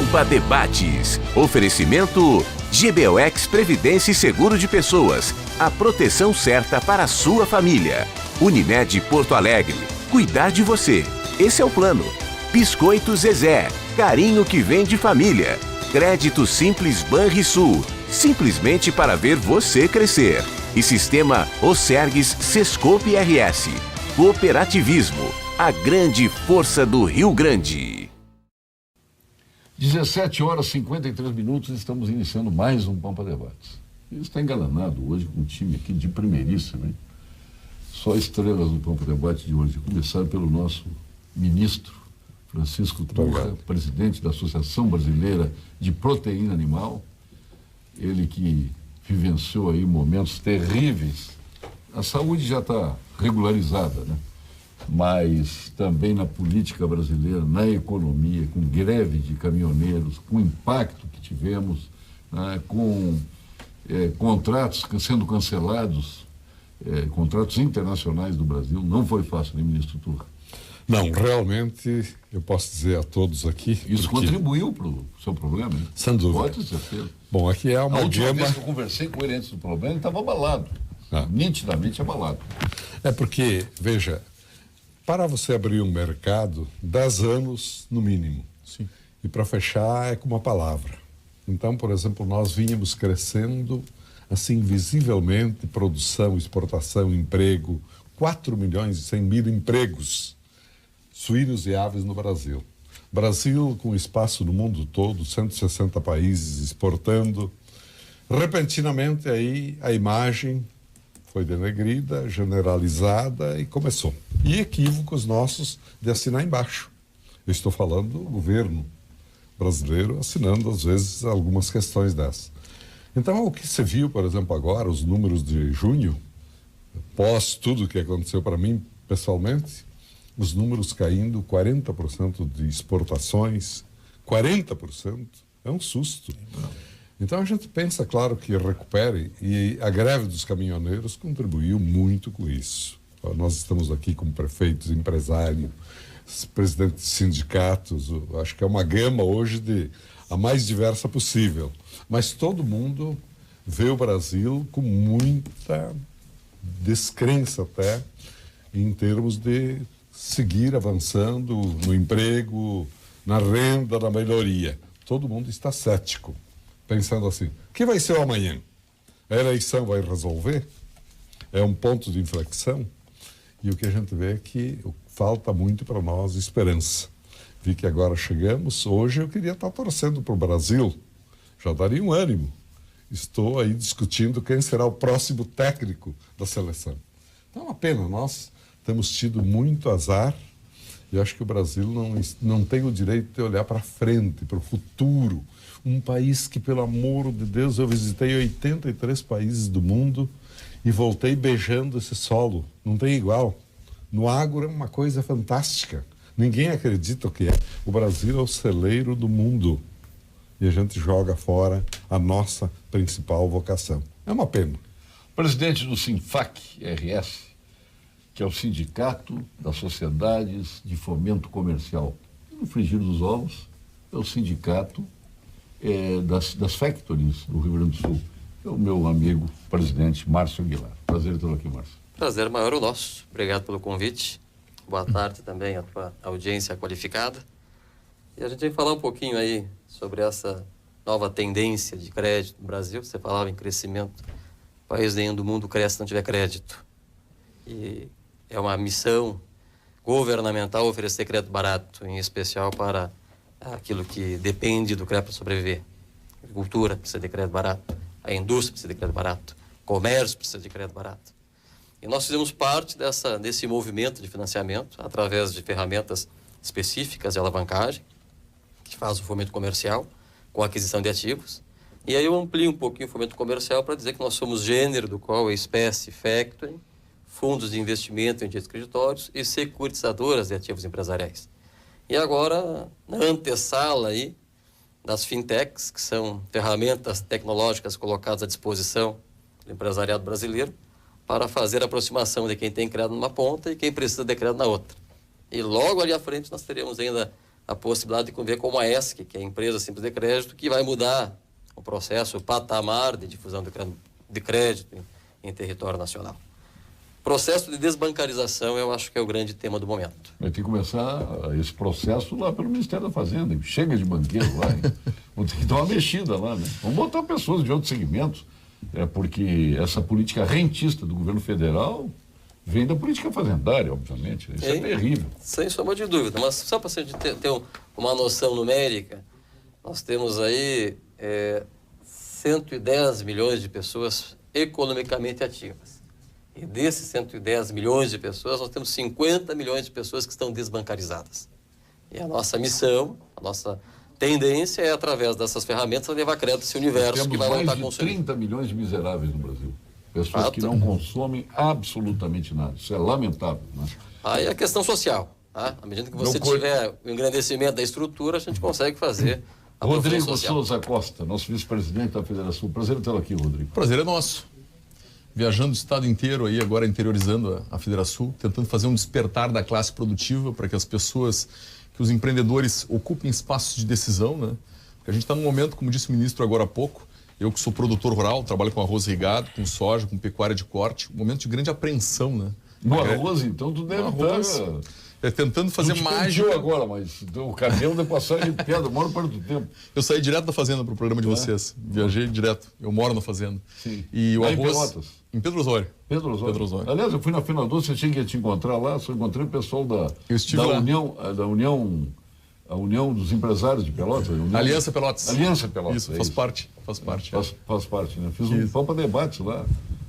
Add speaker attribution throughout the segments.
Speaker 1: Pampa Debates. Oferecimento GBOX Previdência e Seguro de Pessoas. A proteção certa para a sua família. Unimed Porto Alegre. Cuidar de você. Esse é o plano. Biscoito Zezé. Carinho que vem de família. Crédito Simples Banrisul. Simplesmente para ver você crescer. E Sistema Osergues Sescope RS. Cooperativismo. A grande força do Rio Grande.
Speaker 2: 17h53, estamos iniciando mais um Pampa Debates. Ele está engalanado hoje com um time aqui de primeiríssimo, hein? Só estrelas no Pampa Debate de hoje, começar pelo nosso ministro Francisco Turra, presidente da Associação Brasileira de Proteína Animal, ele que vivenciou aí momentos terríveis. A saúde já está regularizada, né? Mas também na política brasileira, na economia, com greve de caminhoneiros, com o impacto que tivemos, né? Com contratos sendo cancelados, contratos internacionais do Brasil. Não foi fácil, né, ministro Turra?
Speaker 3: Não, realmente, eu posso dizer a todos aqui...
Speaker 2: Isso contribuiu para o seu problema, hein?
Speaker 3: Sem dúvida.
Speaker 2: Pode ter certeza.
Speaker 3: Bom, aqui é uma
Speaker 2: A última
Speaker 3: gama...
Speaker 2: vez que eu conversei com ele antes do problema, ele estava abalado. Nitidamente abalado.
Speaker 3: É porque, veja, para você abrir um mercado, 10 anos no mínimo.
Speaker 2: Sim.
Speaker 3: E para fechar é com uma palavra. Então, por exemplo, nós vínhamos crescendo, assim, visivelmente, produção, exportação, emprego, 4.100.000 empregos suínos e aves no Brasil. Brasil com espaço no mundo todo, 160 países exportando. Repentinamente aí a imagem foi denegrida, generalizada e começou. E equívocos nossos de assinar embaixo. Eu estou falando do governo brasileiro assinando às vezes algumas questões dessas. Então o que se viu, por exemplo, agora, os números de junho, pós tudo que aconteceu para mim pessoalmente, os números caindo, 40% de exportações, 40%, é um susto. Então a gente pensa, claro, que recupere, e a greve dos caminhoneiros contribuiu muito com isso. Nós estamos aqui com prefeitos, empresários, presidentes de sindicatos, acho que é uma gama hoje a mais diversa possível. Mas todo mundo vê o Brasil com muita descrença até, em termos de seguir avançando no emprego, na renda, na melhoria. Todo mundo está cético, pensando assim, o que vai ser o amanhã? A eleição vai resolver? É um ponto de inflexão? E o que a gente vê é que falta muito para nós esperança. Vi que agora chegamos, hoje eu queria estar torcendo para o Brasil, já daria um ânimo. Estou aí discutindo quem será o próximo técnico da seleção. Então é uma pena, nós temos tido muito azar e acho que o Brasil não tem o direito de olhar para frente, para o futuro. Um país que, pelo amor de Deus, eu visitei 83 países do mundo e voltei beijando esse solo. Não tem igual. No agro é uma coisa fantástica. Ninguém acredita o que é. O Brasil é o celeiro do mundo e a gente joga fora a nossa principal vocação. É uma pena.
Speaker 2: Presidente do Sinfac RS, que é o Sindicato das Sociedades de Fomento Comercial. No frigir dos ovos, é o sindicato das factories do Rio Grande do Sul. É o meu amigo, presidente Márcio Aguilar. Prazer tê-lo aqui, Márcio.
Speaker 4: Prazer maior o nosso. Obrigado pelo convite. Boa tarde também à tua audiência qualificada. E a gente vai falar um pouquinho aí sobre essa nova tendência de crédito no Brasil. Você falava em crescimento. País nenhum do mundo cresce se não tiver crédito. E é uma missão governamental oferecer crédito barato, em especial para aquilo que depende do crédito para sobreviver. A agricultura precisa de crédito barato, a indústria precisa de crédito barato, o comércio precisa de crédito barato. E nós fizemos parte desse movimento de financiamento através de ferramentas específicas de alavancagem, que faz o fomento comercial com a aquisição de ativos. E aí eu amplio um pouquinho o fomento comercial para dizer que nós somos gênero do qual é espécie factoring, fundos de investimento em direitos creditórios e securitizadoras de ativos empresariais. E agora, na antessala aí das fintechs, que são ferramentas tecnológicas colocadas à disposição do empresariado brasileiro, para fazer a aproximação de quem tem crédito numa ponta e quem precisa de crédito na outra. E logo ali à frente nós teremos ainda a possibilidade de conviver com a ESC, que é a Empresa Simples de Crédito, que vai mudar o processo, o patamar de difusão de crédito em território nacional. Processo de desbancarização, eu acho que é o grande tema do momento.
Speaker 2: Vai ter que começar esse processo lá pelo Ministério da Fazenda. Chega de banqueiro lá. Vamos ter que dar uma mexida lá, né? Vamos botar pessoas de outros segmentos, porque essa política rentista do governo federal vem da política fazendária, obviamente. Isso é terrível.
Speaker 4: Sem sombra de dúvida. Mas só para a gente ter uma noção numérica, nós temos aí 110 milhões de pessoas economicamente ativas. E desses 110 milhões de pessoas, nós temos 50 milhões de pessoas que estão desbancarizadas. E a nossa missão, a nossa tendência é, através dessas ferramentas, levar crédito a esse universo que vai voltar a consumir.
Speaker 2: 30 milhões de miseráveis no Brasil. Pessoas que não consomem absolutamente nada. Isso é lamentável, né?
Speaker 4: Aí a questão social. Tá? À medida que você tiver o engrandecimento da estrutura, a gente consegue fazer a
Speaker 2: Rodrigo Souza Costa, nosso vice-presidente da Federação. Prazer tê-lo aqui, Rodrigo.
Speaker 5: Prazer é nosso. Viajando o estado inteiro aí, agora interiorizando a Federação, tentando fazer um despertar da classe produtiva para que as pessoas, que os empreendedores ocupem espaços de decisão, né? Porque a gente está num momento, como disse o ministro agora há pouco, eu que sou produtor rural, trabalho com arroz irrigado, com soja, com pecuária de corte, um momento de grande apreensão, né?
Speaker 2: No arroz, então, tu deve estar...
Speaker 5: tentando fazer mágica.
Speaker 2: Agora, mas o caminhão de passagem de pedra, moro perto do tempo.
Speaker 5: Eu saí direto da fazenda para o programa de vocês. Viajei direto. Eu moro na fazenda.
Speaker 2: Sim.
Speaker 5: E o arroz...
Speaker 2: Em Pelotas?
Speaker 5: Em Pedro Osório.
Speaker 2: Pedro Osório. Aliás, eu fui na Final Doce, eu tinha que te encontrar lá, só encontrei o pessoal a União dos Empresários de Pelotas.
Speaker 5: Aliança Pelotas.
Speaker 2: Aliança Pelotas.
Speaker 5: Isso, faz parte.
Speaker 2: Faz parte, né? Fiz um Pampa Debate lá,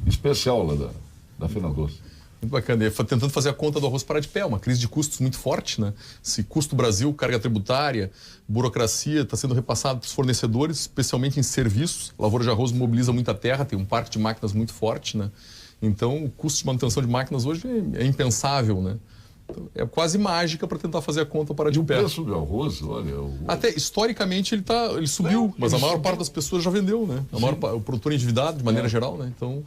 Speaker 2: especial lá da Final Doce.
Speaker 5: Muito bacana. E tentando fazer a conta do arroz parar de pé, uma crise de custos muito forte, né? Esse custo Brasil, carga tributária, burocracia, está sendo repassado para os fornecedores, especialmente em serviços. A lavoura de arroz mobiliza muita terra, tem um parque de máquinas muito forte, né? Então, o custo de manutenção de máquinas hoje é impensável, né? Então, é quase mágica para tentar fazer a conta parar de pé.
Speaker 2: O preço do arroz, olha...
Speaker 5: Até, historicamente, ele subiu, mas a maior parte das pessoas já vendeu, né? O produtor endividado, de maneira geral, né? Então...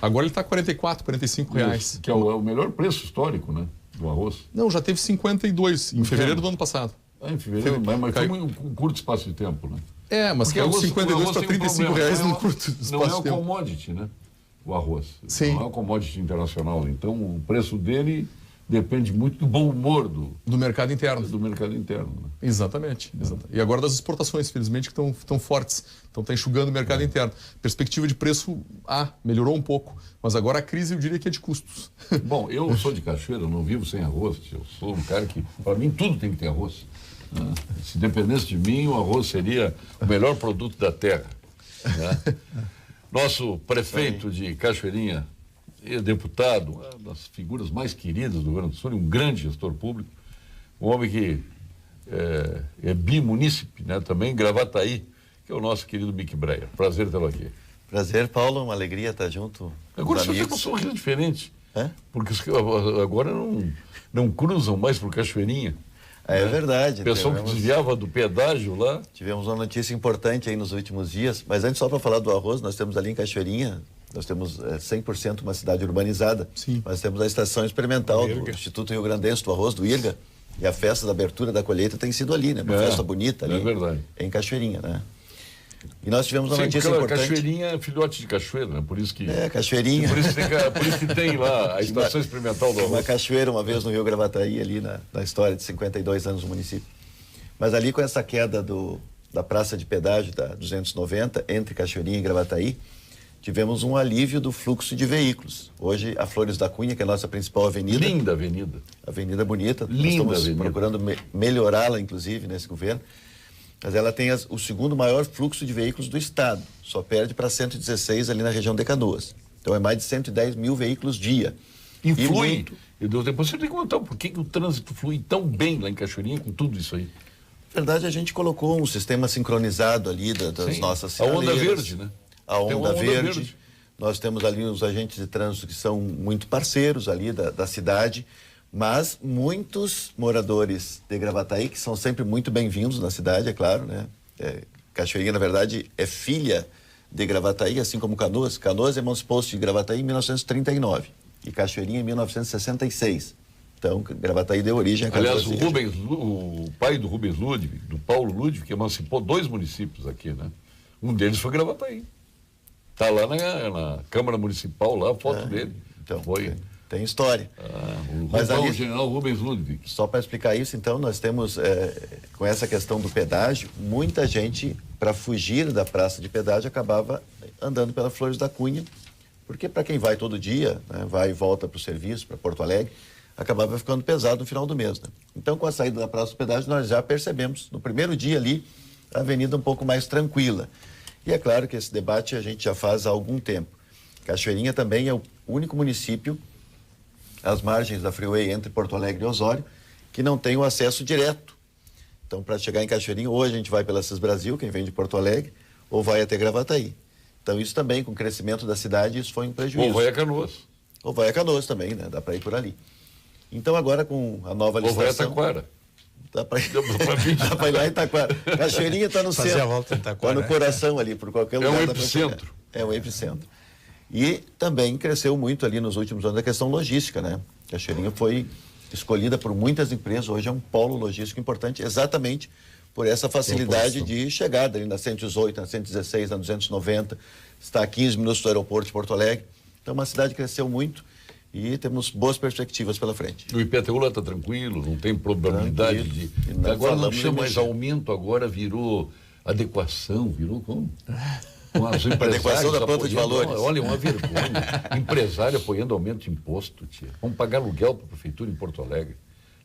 Speaker 5: Agora ele está R$ 44, R$ 45 reais.
Speaker 2: Que é o melhor preço histórico, né? Do arroz.
Speaker 5: Não, já teve 52 em fevereiro do ano passado.
Speaker 2: Em fevereiro, mas foi um curto espaço de tempo, né?
Speaker 5: Mas caiu de 52 para 35 reais num curto espaço de tempo.
Speaker 2: Não é o commodity, né? O arroz.
Speaker 5: Sim.
Speaker 2: Não é o commodity internacional. Então, o preço dele depende muito do bom humor do mercado interno. Do mercado interno, né?
Speaker 5: Exatamente. E agora das exportações, felizmente, que estão fortes. Então está enxugando o mercado interno. Perspectiva de preço, melhorou um pouco. Mas agora a crise, eu diria que é de custos.
Speaker 2: Bom, eu sou de Cachoeira, eu não vivo sem arroz. Eu sou um cara que, para mim, tudo tem que ter arroz. Né? Se dependesse de mim, o arroz seria o melhor produto da terra. Né? Nosso prefeito de Cachoeirinha, deputado, uma das figuras mais queridas do Rio Grande do Sul, um grande gestor público, um homem que é bimunícipe, né? Também Gravataí, que é o nosso querido Mick Breyer. Prazer tê-lo aqui.
Speaker 6: Prazer, Paulo, uma alegria estar junto.
Speaker 2: Agora você tem um sorriso diferente, porque agora não cruzam mais por Cachoeirinha.
Speaker 6: É verdade.
Speaker 2: O pessoal que desviava do pedágio lá.
Speaker 6: Tivemos uma notícia importante aí nos últimos dias, mas antes só para falar do arroz, nós temos ali em Cachoeirinha, nós temos 100% uma cidade urbanizada.
Speaker 5: Sim.
Speaker 6: Nós temos a estação experimental do Instituto Rio Grandense do Arroz, do IRGA, e a festa da abertura da colheita tem sido ali, né? Uma festa bonita ali.
Speaker 2: É verdade.
Speaker 6: Em Cachoeirinha, né? E nós tivemos uma notícia importante.
Speaker 2: Cachoeirinha é filhote de cachoeira, né? Por isso que...
Speaker 6: Cachoeirinha.
Speaker 2: Por isso que tem lá a estação experimental do arroz.
Speaker 6: Uma cachoeira uma vez no Rio Gravataí, ali na história de 52 anos do município. Mas ali com essa queda da praça de pedágio da 290, entre Cachoeirinha e Gravataí, tivemos um alívio do fluxo de veículos. Hoje, a Flores da Cunha, que é a nossa principal avenida.
Speaker 2: Linda avenida.
Speaker 6: Avenida bonita.
Speaker 2: Linda
Speaker 6: nós estamos
Speaker 2: avenida.
Speaker 6: Procurando melhorá-la, inclusive, nesse governo. Mas ela tem o segundo maior fluxo de veículos do estado. Só perde para 116 ali na região de Canoas. Então é mais de 110 mil veículos dia.
Speaker 2: E flui. Depois você tem que contar por que o trânsito flui tão bem lá em Cachoeirinha com tudo isso aí.
Speaker 6: Na verdade, a gente colocou um sistema sincronizado ali das nossas sinaleiras.
Speaker 2: A onda verde, né?
Speaker 6: A onda verde. Nós temos ali os agentes de trânsito que são muito parceiros ali da cidade. Mas muitos moradores de Gravataí, que são sempre muito bem-vindos na cidade, é claro, né? Cachoeirinha, na verdade, é filha de Gravataí, assim como Canoas. Canoas emancipou-se de Gravataí em 1939 e Cachoeirinha em 1966. Então, Gravataí deu origem à Casa
Speaker 2: Aliás,
Speaker 6: Brasília.
Speaker 2: o pai do Rubens Ludwig, do Paulo Ludwig, que emancipou 2 municípios aqui, né? Um deles foi Gravataí. Está lá na Câmara Municipal, lá a foto dele.
Speaker 6: Então,
Speaker 2: foi.
Speaker 6: tem história.
Speaker 2: O general Rubens Ludwig.
Speaker 6: Só para explicar isso, então, nós temos, com essa questão do pedágio, muita gente, para fugir da praça de pedágio, acabava andando pela Flores da Cunha, porque para quem vai todo dia, né, vai e volta para o serviço, para Porto Alegre, acabava ficando pesado no final do mês. Né? Então, com a saída da praça do pedágio, nós já percebemos, no primeiro dia ali, a avenida um pouco mais tranquila. E é claro que esse debate a gente já faz há algum tempo. Cachoeirinha também é o único município, às margens da freeway entre Porto Alegre e Osório, que não tem o acesso direto. Então, para chegar em Cachoeirinha, ou a gente vai pela Cis Brasil, quem vem de Porto Alegre, ou vai até Gravataí. Então, isso também, com o crescimento da cidade, isso foi um prejuízo.
Speaker 2: Ou vai a Canoas.
Speaker 6: Ou vai a Canoas também, né? Dá para ir por ali. Então, agora com a nova licitação...
Speaker 2: Ou vai a Taquara.
Speaker 6: Dá para ir lá em Taquara. Cachoeirinha está no
Speaker 7: Fazer
Speaker 6: centro.
Speaker 7: a volta em Taquara.
Speaker 6: Está no coração ali, por qualquer lugar.
Speaker 2: É o epicentro.
Speaker 6: É o epicentro. E também cresceu muito ali nos últimos anos a questão logística, né? Cachoeirinha foi escolhida por muitas empresas, hoje é um polo logístico importante, exatamente por essa facilidade de chegada ali na 118, na 116, na 290, está a 15 minutos do aeroporto de Porto Alegre. Então, uma cidade cresceu muito e temos boas perspectivas pela frente.
Speaker 2: O IPTU lá está tranquilo, não tem probabilidade de... Agora não chama mais aumento, agora virou adequação, virou como? Com as
Speaker 6: adequação da planta de valores.
Speaker 2: Olha, uma vergonha. Empresário apoiando aumento de imposto, tia. Vamos pagar aluguel para a prefeitura em Porto Alegre.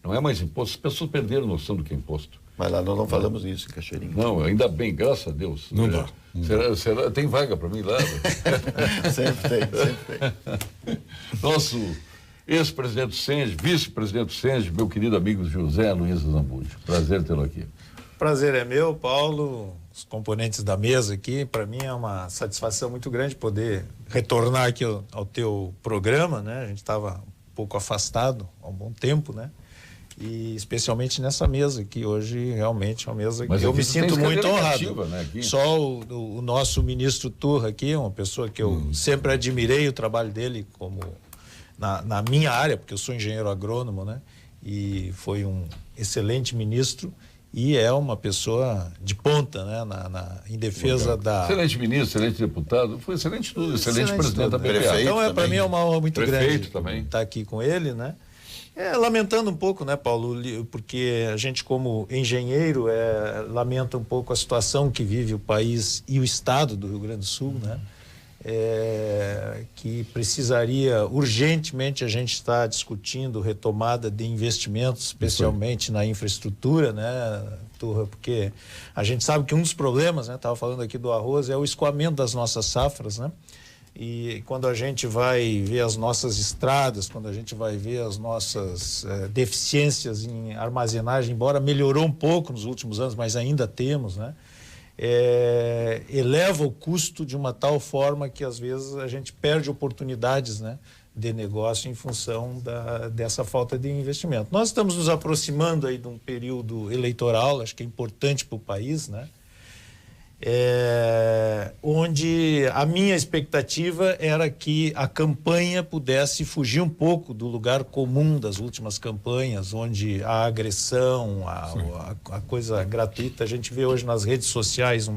Speaker 2: Não é mais imposto, as pessoas perderam noção do que é imposto.
Speaker 6: Mas lá nós não falamos isso em Cachoeirinha.
Speaker 2: Não, ainda bem, graças a Deus.
Speaker 3: Não dá.
Speaker 2: Tem vaga para mim lá?
Speaker 6: Sempre tem.
Speaker 2: Nosso ex-presidente do SENG, vice-presidente do SENG, meu querido amigo José Luiz Zambujo. Prazer tê-lo aqui.
Speaker 7: Prazer é meu, Paulo, os componentes da mesa aqui. Para mim é uma satisfação muito grande poder retornar aqui ao teu programa, né? A gente estava um pouco afastado há um bom tempo, né? E especialmente nessa mesa que hoje realmente é uma mesa que eu me sinto muito honrado.
Speaker 2: Né,
Speaker 7: Só o nosso ministro Turra aqui, uma pessoa que eu sempre admirei o trabalho dele como na minha área, porque eu sou engenheiro agrônomo, né? E foi um excelente ministro e é uma pessoa de ponta, né? Em defesa da...
Speaker 2: Excelente ministro, excelente deputado, foi excelente tudo, excelente presidente da BPA.
Speaker 7: Então, para mim é uma honra muito grande
Speaker 2: também
Speaker 7: estar aqui com ele, né? Lamentando um pouco, né, Paulo, porque a gente como engenheiro lamenta um pouco a situação que vive o país e o estado do Rio Grande do Sul, né? Que precisaria urgentemente a gente estar discutindo retomada de investimentos, especialmente na infraestrutura, né, Turra, porque a gente sabe que um dos problemas, né, estava falando aqui do arroz, é o escoamento das nossas safras, né? E quando a gente vai ver as nossas estradas, quando a gente vai ver as nossas deficiências em armazenagem, embora melhorou um pouco nos últimos anos, mas ainda temos, né? Eleva o custo de uma tal forma que às vezes a gente perde oportunidades, né, de negócio em função dessa falta de investimento. Nós estamos nos aproximando aí de um período eleitoral, acho que é importante para o país, né? Onde a minha expectativa era que a campanha pudesse fugir um pouco do lugar comum das últimas campanhas, onde a agressão, a coisa gratuita, a gente vê hoje nas redes sociais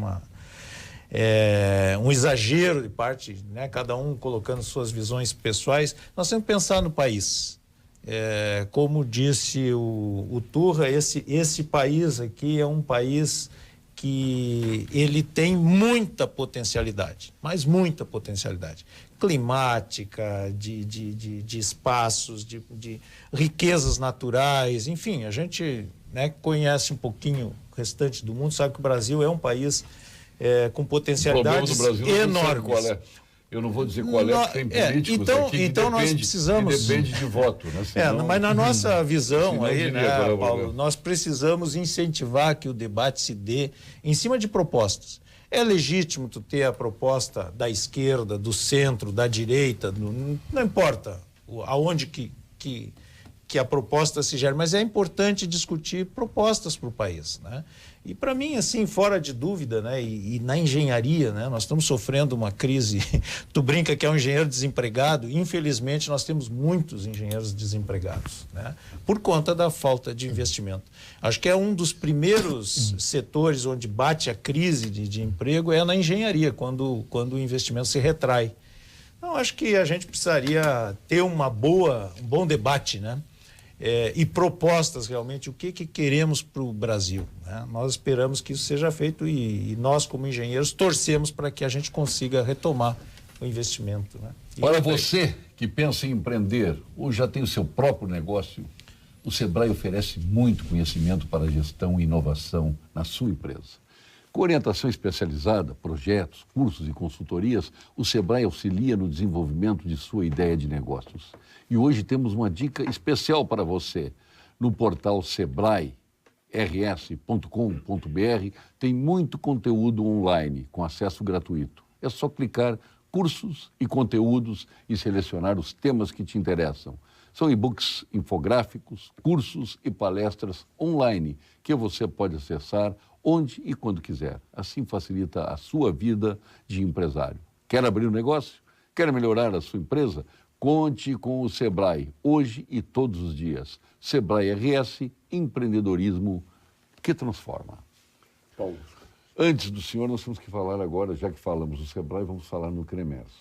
Speaker 7: um exagero de parte, né, cada um colocando suas visões pessoais. Nós temos que pensar no país. Como disse o Turra, esse país aqui é um país que ele tem muita potencialidade, mas muita potencialidade climática, de espaços, de riquezas naturais, enfim, a gente, né, conhece um pouquinho o restante do mundo, sabe que o Brasil é um país com potencialidades enormes.
Speaker 2: Eu não vou dizer qual porque tem políticos aqui
Speaker 7: então nós precisamos...
Speaker 2: que depende de voto, né? Senão,
Speaker 7: mas na nossa visão aí, né, Paulo,
Speaker 2: é.
Speaker 7: nós precisamos incentivar que o debate se dê em cima de propostas. É legítimo tu ter a proposta da esquerda, do centro, da direita, não importa aonde que que a proposta se gere, mas é importante discutir propostas para o país, né? E para mim, assim, fora de dúvida, né, e na engenharia, né, nós estamos sofrendo uma crise. Tu brinca que é um engenheiro desempregado, infelizmente nós temos muitos engenheiros desempregados, né, por conta da falta de investimento. Acho que é um dos primeiros setores onde bate a crise de emprego é na engenharia, quando o investimento se retrai. Então, acho que a gente precisaria ter um bom debate, né? E propostas realmente, o que queremos para o Brasil, né? Nós esperamos que isso seja feito e nós, como engenheiros, torcemos para que a gente consiga retomar o investimento, né?
Speaker 2: Para você que pensa em empreender ou já tem o seu próprio negócio, o Sebrae oferece muito conhecimento para a gestão e inovação na sua empresa. Com orientação especializada, projetos, cursos e consultorias, o Sebrae auxilia no desenvolvimento de sua ideia de negócios. E hoje temos uma dica especial para você. No portal sebrae-rs.com.br tem muito conteúdo online com acesso gratuito. É só clicar cursos e conteúdos e selecionar os temas que te interessam. São e-books infográficos, cursos e palestras online que você pode acessar onde e quando quiser. Assim facilita a sua vida de empresário. Quer abrir um negócio? Quer melhorar a sua empresa? Conte com o Sebrae, hoje e todos os dias. Sebrae RS, empreendedorismo que transforma. Paulo, antes do senhor, nós temos que falar agora, já que falamos do Sebrae, vamos falar no CREMERS,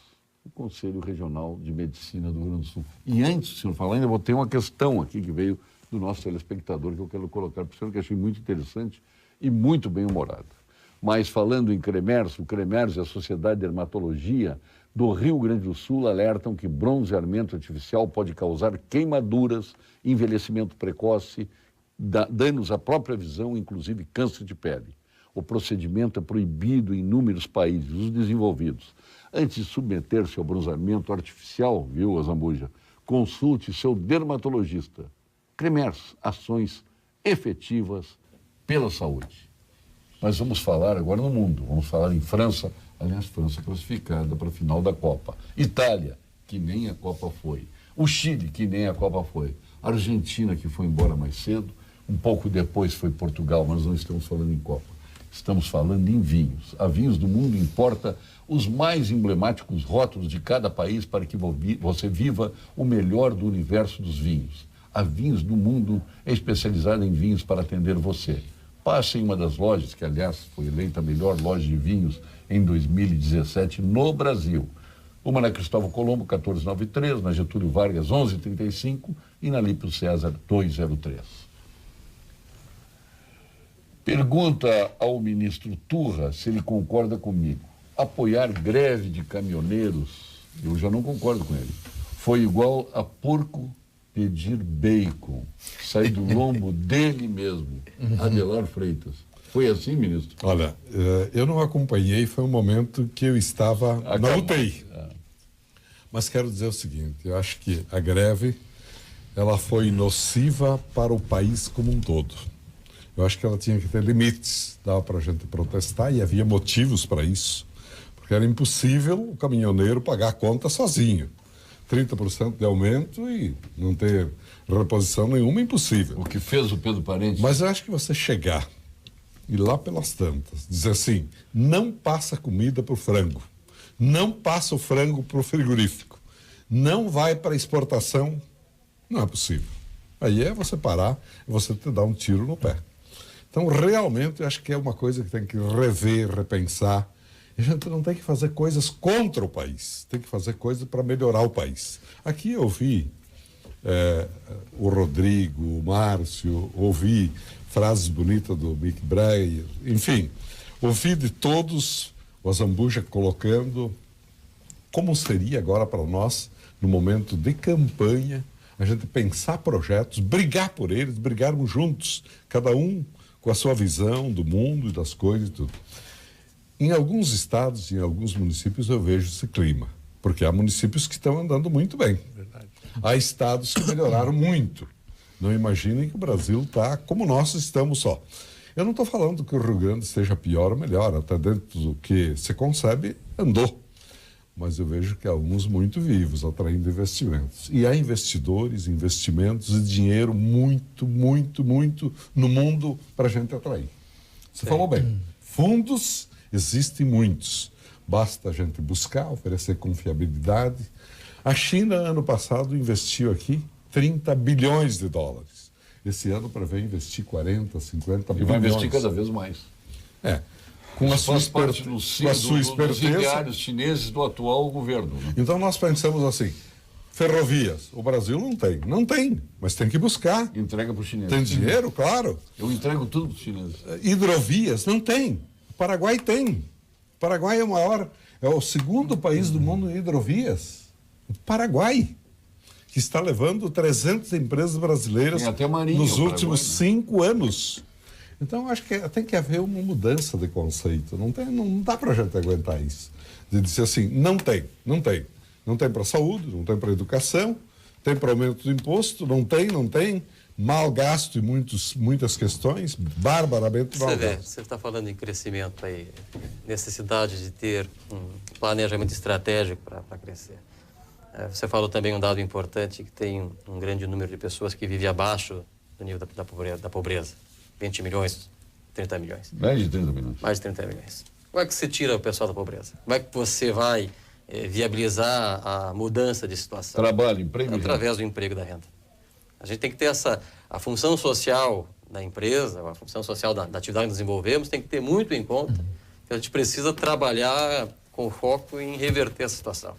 Speaker 2: o Conselho Regional de Medicina do Rio Grande do Sul. E antes do senhor falar, ainda vou ter uma questão aqui que veio do nosso telespectador, que eu quero colocar para o senhor, que achei muito interessante e muito bem-humorada. Mas falando em CREMERS, o CREMERS e a Sociedade de Dermatologia do Rio Grande do Sul alertam que bronzeamento artificial pode causar queimaduras, envelhecimento precoce, danos à própria visão, inclusive câncer de pele. O procedimento é proibido em inúmeros países, os desenvolvidos. Antes de submeter-se ao bronzeamento artificial, viu, Azambuja, consulte seu dermatologista. CREMERS, ações efetivas pela saúde. Mas vamos falar agora no mundo. Vamos falar em França. Aliás, França classificada para a final da Copa. Itália, que nem a Copa foi. O Chile, que nem a Copa foi. A Argentina, que foi embora mais cedo. Um pouco depois foi Portugal, mas não estamos falando em Copa. Estamos falando em vinhos. A Vinhos do Mundo importa os mais emblemáticos rótulos de cada país para que você viva o melhor do universo dos vinhos. A Vinhos do Mundo é especializada em vinhos para atender você. Passe em uma das lojas, que aliás foi eleita a melhor loja de vinhos em 2017 no Brasil. Uma na Cristóvão Colombo, 1493, na Getúlio Vargas, 1135 e na Lípio César, 203. Pergunta ao ministro Turra se ele concorda comigo. Apoiar greve de caminhoneiros, eu já não concordo com ele. Foi igual a porco pedir bacon, sair do lombo dele mesmo. Adelar Freitas. Foi assim, ministro?
Speaker 3: Olha, eu não acompanhei, foi um momento que eu estava na UTI. Mas quero dizer o seguinte, eu acho que a greve, ela foi nociva para o país como um todo. Eu acho que ela tinha que ter limites, dava para a gente protestar e havia motivos para isso, porque era impossível o caminhoneiro pagar a conta sozinho. 30% de aumento e não ter reposição nenhuma, impossível.
Speaker 2: O que fez o Pedro Parente.
Speaker 3: Mas eu acho que você chegar e lá pelas tantas, dizer assim, não passa comida para o frango, não passa o frango para o frigorífico, não vai para exportação, não é possível. Aí é você parar, é você te dar um tiro no pé. Então, realmente, eu acho que é uma coisa que tem que rever, repensar. A gente não tem que fazer coisas contra o país, tem que fazer coisas para melhorar o país. Aqui eu ouvi o Rodrigo, o Márcio, ouvi frases bonitas do Mick Breyer, enfim, ouvi de todos, o Azambuja colocando como seria agora para nós, no momento de campanha, a gente pensar projetos, brigar por eles, brigarmos juntos, cada um com a sua visão do mundo e das coisas e tudo. Em alguns estados, em alguns municípios, eu vejo esse clima, porque há municípios que estão andando muito bem. Verdade. Há estados que melhoraram muito. Não imaginem que o Brasil está como nós estamos só. Eu não estou falando que o Rio Grande esteja pior ou melhor, até dentro do que se concebe, andou. mas eu vejo que há alguns muito vivos, atraindo investimentos. E há investidores, investimentos e dinheiro muito, muito, muito no mundo para a gente atrair. Você falou bem, fundos existem muitos, basta a gente buscar, oferecer confiabilidade. A China, ano passado, investiu aqui 30 bilhões de dólares. Esse ano prevê investir 40, 50 bilhões.
Speaker 2: E vai investir cada vez mais.
Speaker 3: Com a sua
Speaker 2: dos ideários chineses do atual governo. Né?
Speaker 3: Então nós pensamos assim, ferrovias, o Brasil não tem. Não tem, mas tem que buscar.
Speaker 2: Entrega para os chineses.
Speaker 3: Tem dinheiro, claro.
Speaker 2: Eu entrego tudo para os chineses.
Speaker 3: Hidrovias, não tem. O Paraguai tem. O Paraguai é o segundo país do mundo em hidrovias. O Paraguai, que está levando 300 empresas brasileiras
Speaker 2: Tem até marinha,
Speaker 3: nos
Speaker 2: o
Speaker 3: últimos
Speaker 2: Paraguai, né?
Speaker 3: 5 anos. Então, acho que tem que haver uma mudança de conceito. Não dá para a gente aguentar isso. De dizer assim, não tem. Não tem para a saúde, não tem para a educação, tem para aumento do imposto, não tem. Mal gasto em muitas questões, barbaramente mal gasto.
Speaker 4: Você está falando em crescimento aí, necessidade de ter um planejamento estratégico para crescer. Você falou também um dado importante, que tem um grande número de pessoas que vivem abaixo do nível da pobreza. 20 milhões, 30 milhões.
Speaker 2: Mais de 30 milhões.
Speaker 4: Mais de 30 milhões. Como é que você tira o pessoal da pobreza? Como é que você vai viabilizar a mudança de situação?
Speaker 2: Trabalho, emprego.
Speaker 4: Através do emprego e da renda. A gente tem que ter a função social da empresa, a função social da atividade que desenvolvemos, tem que ter muito em conta que a gente precisa trabalhar com foco em reverter essa situação.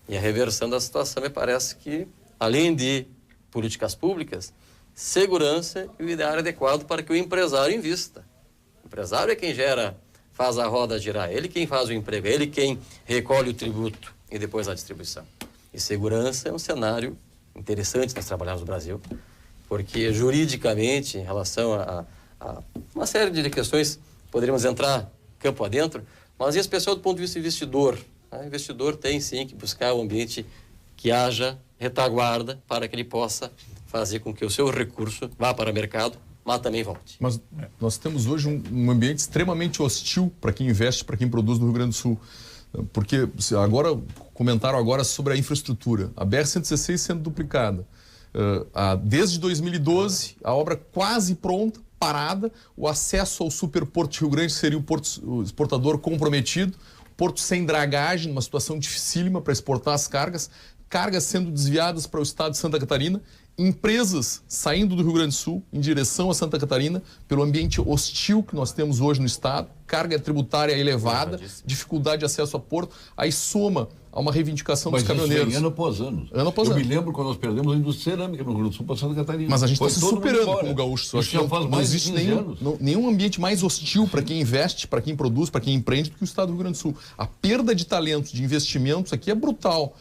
Speaker 4: E a reversão da situação me parece que, além de políticas públicas, segurança e o ideário adequado para que o empresário invista. O empresário é quem faz a roda girar, ele quem faz o emprego, ele quem recolhe o tributo e depois a distribuição. E segurança é um cenário interessante nós trabalharmos no Brasil, porque juridicamente, em relação a uma série de questões, poderíamos entrar campo adentro, mas em especial do ponto de vista investidor. O investidor tem sim que buscar um ambiente que haja retaguarda para que ele possa fazer com que o seu recurso vá para o mercado, mas também volte.
Speaker 5: Mas nós temos hoje um ambiente extremamente hostil para quem investe, para quem produz no Rio Grande do Sul. Porque comentaram agora sobre a infraestrutura. A BR-116 sendo duplicada. Desde 2012, a obra quase pronta, parada, o acesso ao superporto de Rio Grande seria o porto exportador comprometido, porto sem dragagem, uma situação dificílima para exportar as cargas sendo desviadas para o estado de Santa Catarina, empresas saindo do Rio Grande do Sul em direção a Santa Catarina, pelo ambiente hostil que nós temos hoje no estado, carga tributária elevada, dificuldade de acesso a porto, aí soma a uma reivindicação dos caminhoneiros.
Speaker 2: Mas ano após ano. Eu me lembro quando nós perdemos a indústria cerâmica no Rio Grande do Sul para Santa Catarina.
Speaker 5: Mas a gente está se superando como gaúcho.
Speaker 2: Isso já faz mais de 15 anos.
Speaker 5: Nenhum ambiente mais hostil para quem investe, para quem produz, para quem empreende do que o estado do Rio Grande do Sul. A perda de talentos, de investimentos aqui é brutal.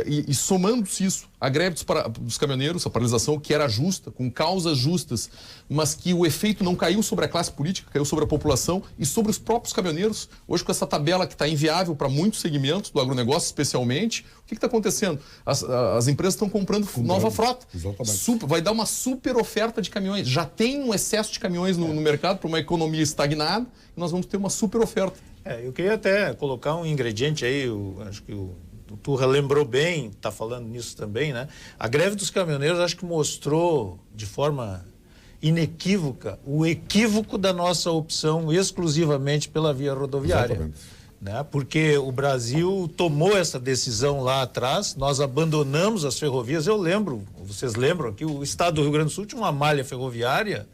Speaker 5: E somando-se isso, a greve dos caminhoneiros, a paralisação que era justa, com causas justas, mas que o efeito não caiu sobre a classe política, caiu sobre a população e sobre os próprios caminhoneiros. Hoje, com essa tabela que está inviável para muitos segmentos, do agronegócio especialmente, o que está acontecendo? As empresas estão comprando nova frota.
Speaker 3: Exatamente.
Speaker 5: Vai dar uma super oferta de caminhões. Já tem um excesso de caminhões no mercado para uma economia estagnada e nós vamos ter uma super oferta.
Speaker 7: Eu queria até colocar um ingrediente aí, acho que o Turra lembrou bem, está falando nisso também, né? A greve dos caminhoneiros acho que mostrou de forma inequívoca o equívoco da nossa opção exclusivamente pela via rodoviária.
Speaker 3: Exatamente.
Speaker 7: Né? Porque o Brasil tomou essa decisão lá atrás, nós abandonamos as ferrovias. Eu lembro, vocês lembram que o estado do Rio Grande do Sul tinha uma malha ferroviária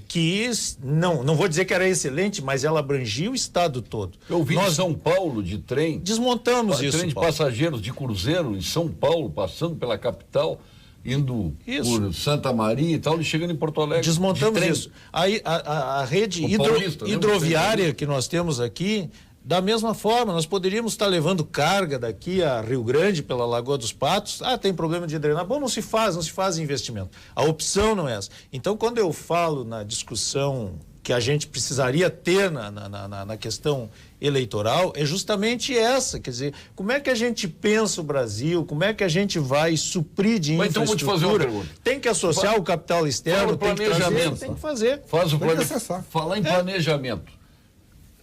Speaker 7: que não vou dizer que era excelente, mas ela abrangia o estado todo.
Speaker 2: Eu vi em São Paulo de trem.
Speaker 7: Desmontamos isso.
Speaker 2: Trem de passageiros de cruzeiro em São Paulo, passando pela capital, indo por Santa Maria e tal, e chegando em Porto Alegre.
Speaker 7: Desmontamos isso. Aí a rede hidroviária que nós temos aqui, da mesma forma, nós poderíamos estar levando carga daqui a Rio Grande pela Lagoa dos Patos. Tem problema de drenar. Bom, não se faz investimento. A opção não é essa. Então, quando eu falo na discussão que a gente precisaria ter na questão eleitoral, é justamente essa. Quer dizer, como é que a gente pensa o Brasil? Como é que a gente vai suprir de infraestrutura?
Speaker 2: Então, vou te fazer uma pergunta.
Speaker 7: Tem que associar o capital externo, tem que trazer, tem que fazer.
Speaker 2: Faz o planejamento. Falar em planejamento.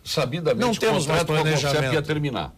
Speaker 2: Sabidamente,
Speaker 7: não temos mais planejamento.
Speaker 2: Ia terminar.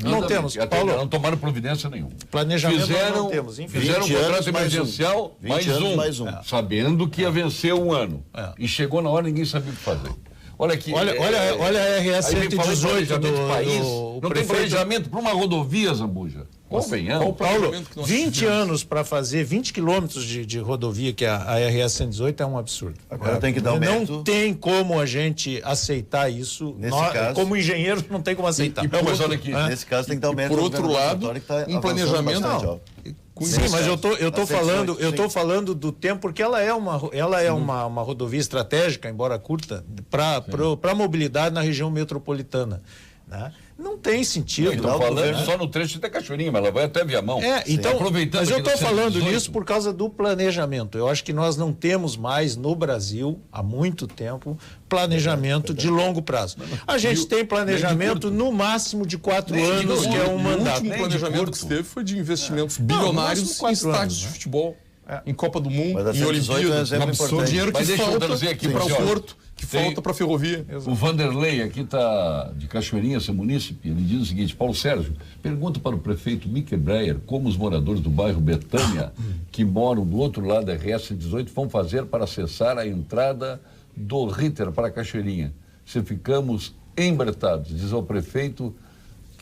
Speaker 7: Não temos,
Speaker 2: Até
Speaker 7: Paulo.
Speaker 2: não tomaram providência nenhuma.
Speaker 7: Planejamento nós não temos,
Speaker 2: Fizeram um
Speaker 6: 20 anos
Speaker 2: contrato
Speaker 6: mais um.
Speaker 2: emergencial,
Speaker 6: 20 anos mais um.
Speaker 2: sabendo que ia vencer um ano. E chegou na hora, ninguém sabia o que fazer. Olha aqui.
Speaker 7: Olha a RS
Speaker 2: aí me fala em
Speaker 7: 118
Speaker 2: planejamento
Speaker 7: do
Speaker 2: país.
Speaker 7: do
Speaker 2: Não tem planejamento para uma rodovia, Zambuja. Convenhamos.
Speaker 7: Paulo, 20 anos para fazer 20 quilômetros de rodovia, que a RS 118 é um absurdo.
Speaker 6: Agora tem que dar um mérito.
Speaker 7: Não tem como a gente aceitar isso.
Speaker 6: Nesse caso-
Speaker 7: como engenheiro, não tem como aceitar.
Speaker 2: Não, mas olha aqui.
Speaker 6: Nesse caso tem que dar um mérito.
Speaker 5: Por
Speaker 6: ao
Speaker 5: outro
Speaker 6: governador
Speaker 5: lado,
Speaker 6: Sartori, que tá
Speaker 5: um
Speaker 6: avançando
Speaker 5: planejamento-
Speaker 6: bastante,
Speaker 5: Não.
Speaker 6: ó.
Speaker 7: Sim, mas eu tô
Speaker 6: A
Speaker 7: falando,
Speaker 6: 118,
Speaker 7: eu tô
Speaker 6: sim.
Speaker 7: falando do tempo, porque ela é uma rodovia estratégica, embora curta, para a mobilidade na região metropolitana, né? Não tem sentido.
Speaker 2: Estou falando só no trecho da Cachoeirinha, mas ela vai até Viamão.
Speaker 7: Então,
Speaker 2: aproveitando
Speaker 7: mas eu
Speaker 2: aqui
Speaker 7: estou
Speaker 2: do
Speaker 7: falando
Speaker 2: 118,
Speaker 7: nisso por causa do planejamento. Eu acho que nós não temos mais no Brasil, há muito tempo, planejamento de longo prazo. A gente tem planejamento no máximo de 4 anos, que é um
Speaker 5: O
Speaker 7: mandato.
Speaker 5: último planejamento que se teve foi de investimentos
Speaker 7: no
Speaker 5: bilionários
Speaker 7: máximo
Speaker 5: em
Speaker 7: 4
Speaker 5: estádios
Speaker 7: anos,
Speaker 5: de
Speaker 7: né?
Speaker 5: futebol, em Copa do Mundo,
Speaker 6: Mas a
Speaker 5: em
Speaker 6: 118 é um
Speaker 5: Olimpíadas.
Speaker 6: exemplo
Speaker 5: Absurdo.
Speaker 6: importante.
Speaker 5: Dinheiro que
Speaker 2: Mas deixa eu
Speaker 5: falta
Speaker 2: trazer aqui
Speaker 5: para
Speaker 2: pra
Speaker 5: o
Speaker 2: senhora.
Speaker 5: porto, que
Speaker 2: Tem-
Speaker 5: falta para a ferrovia.
Speaker 2: O Vanderlei aqui está de Cachoeirinha, seu munícipe, ele diz o seguinte: Paulo Sérgio, pergunta para o prefeito Mickey Breyer como os moradores do bairro Betânia, que moram do outro lado da RS 18, vão fazer para acessar a entrada do Ritter para Cachoeirinha. Se ficamos embretados, diz ao prefeito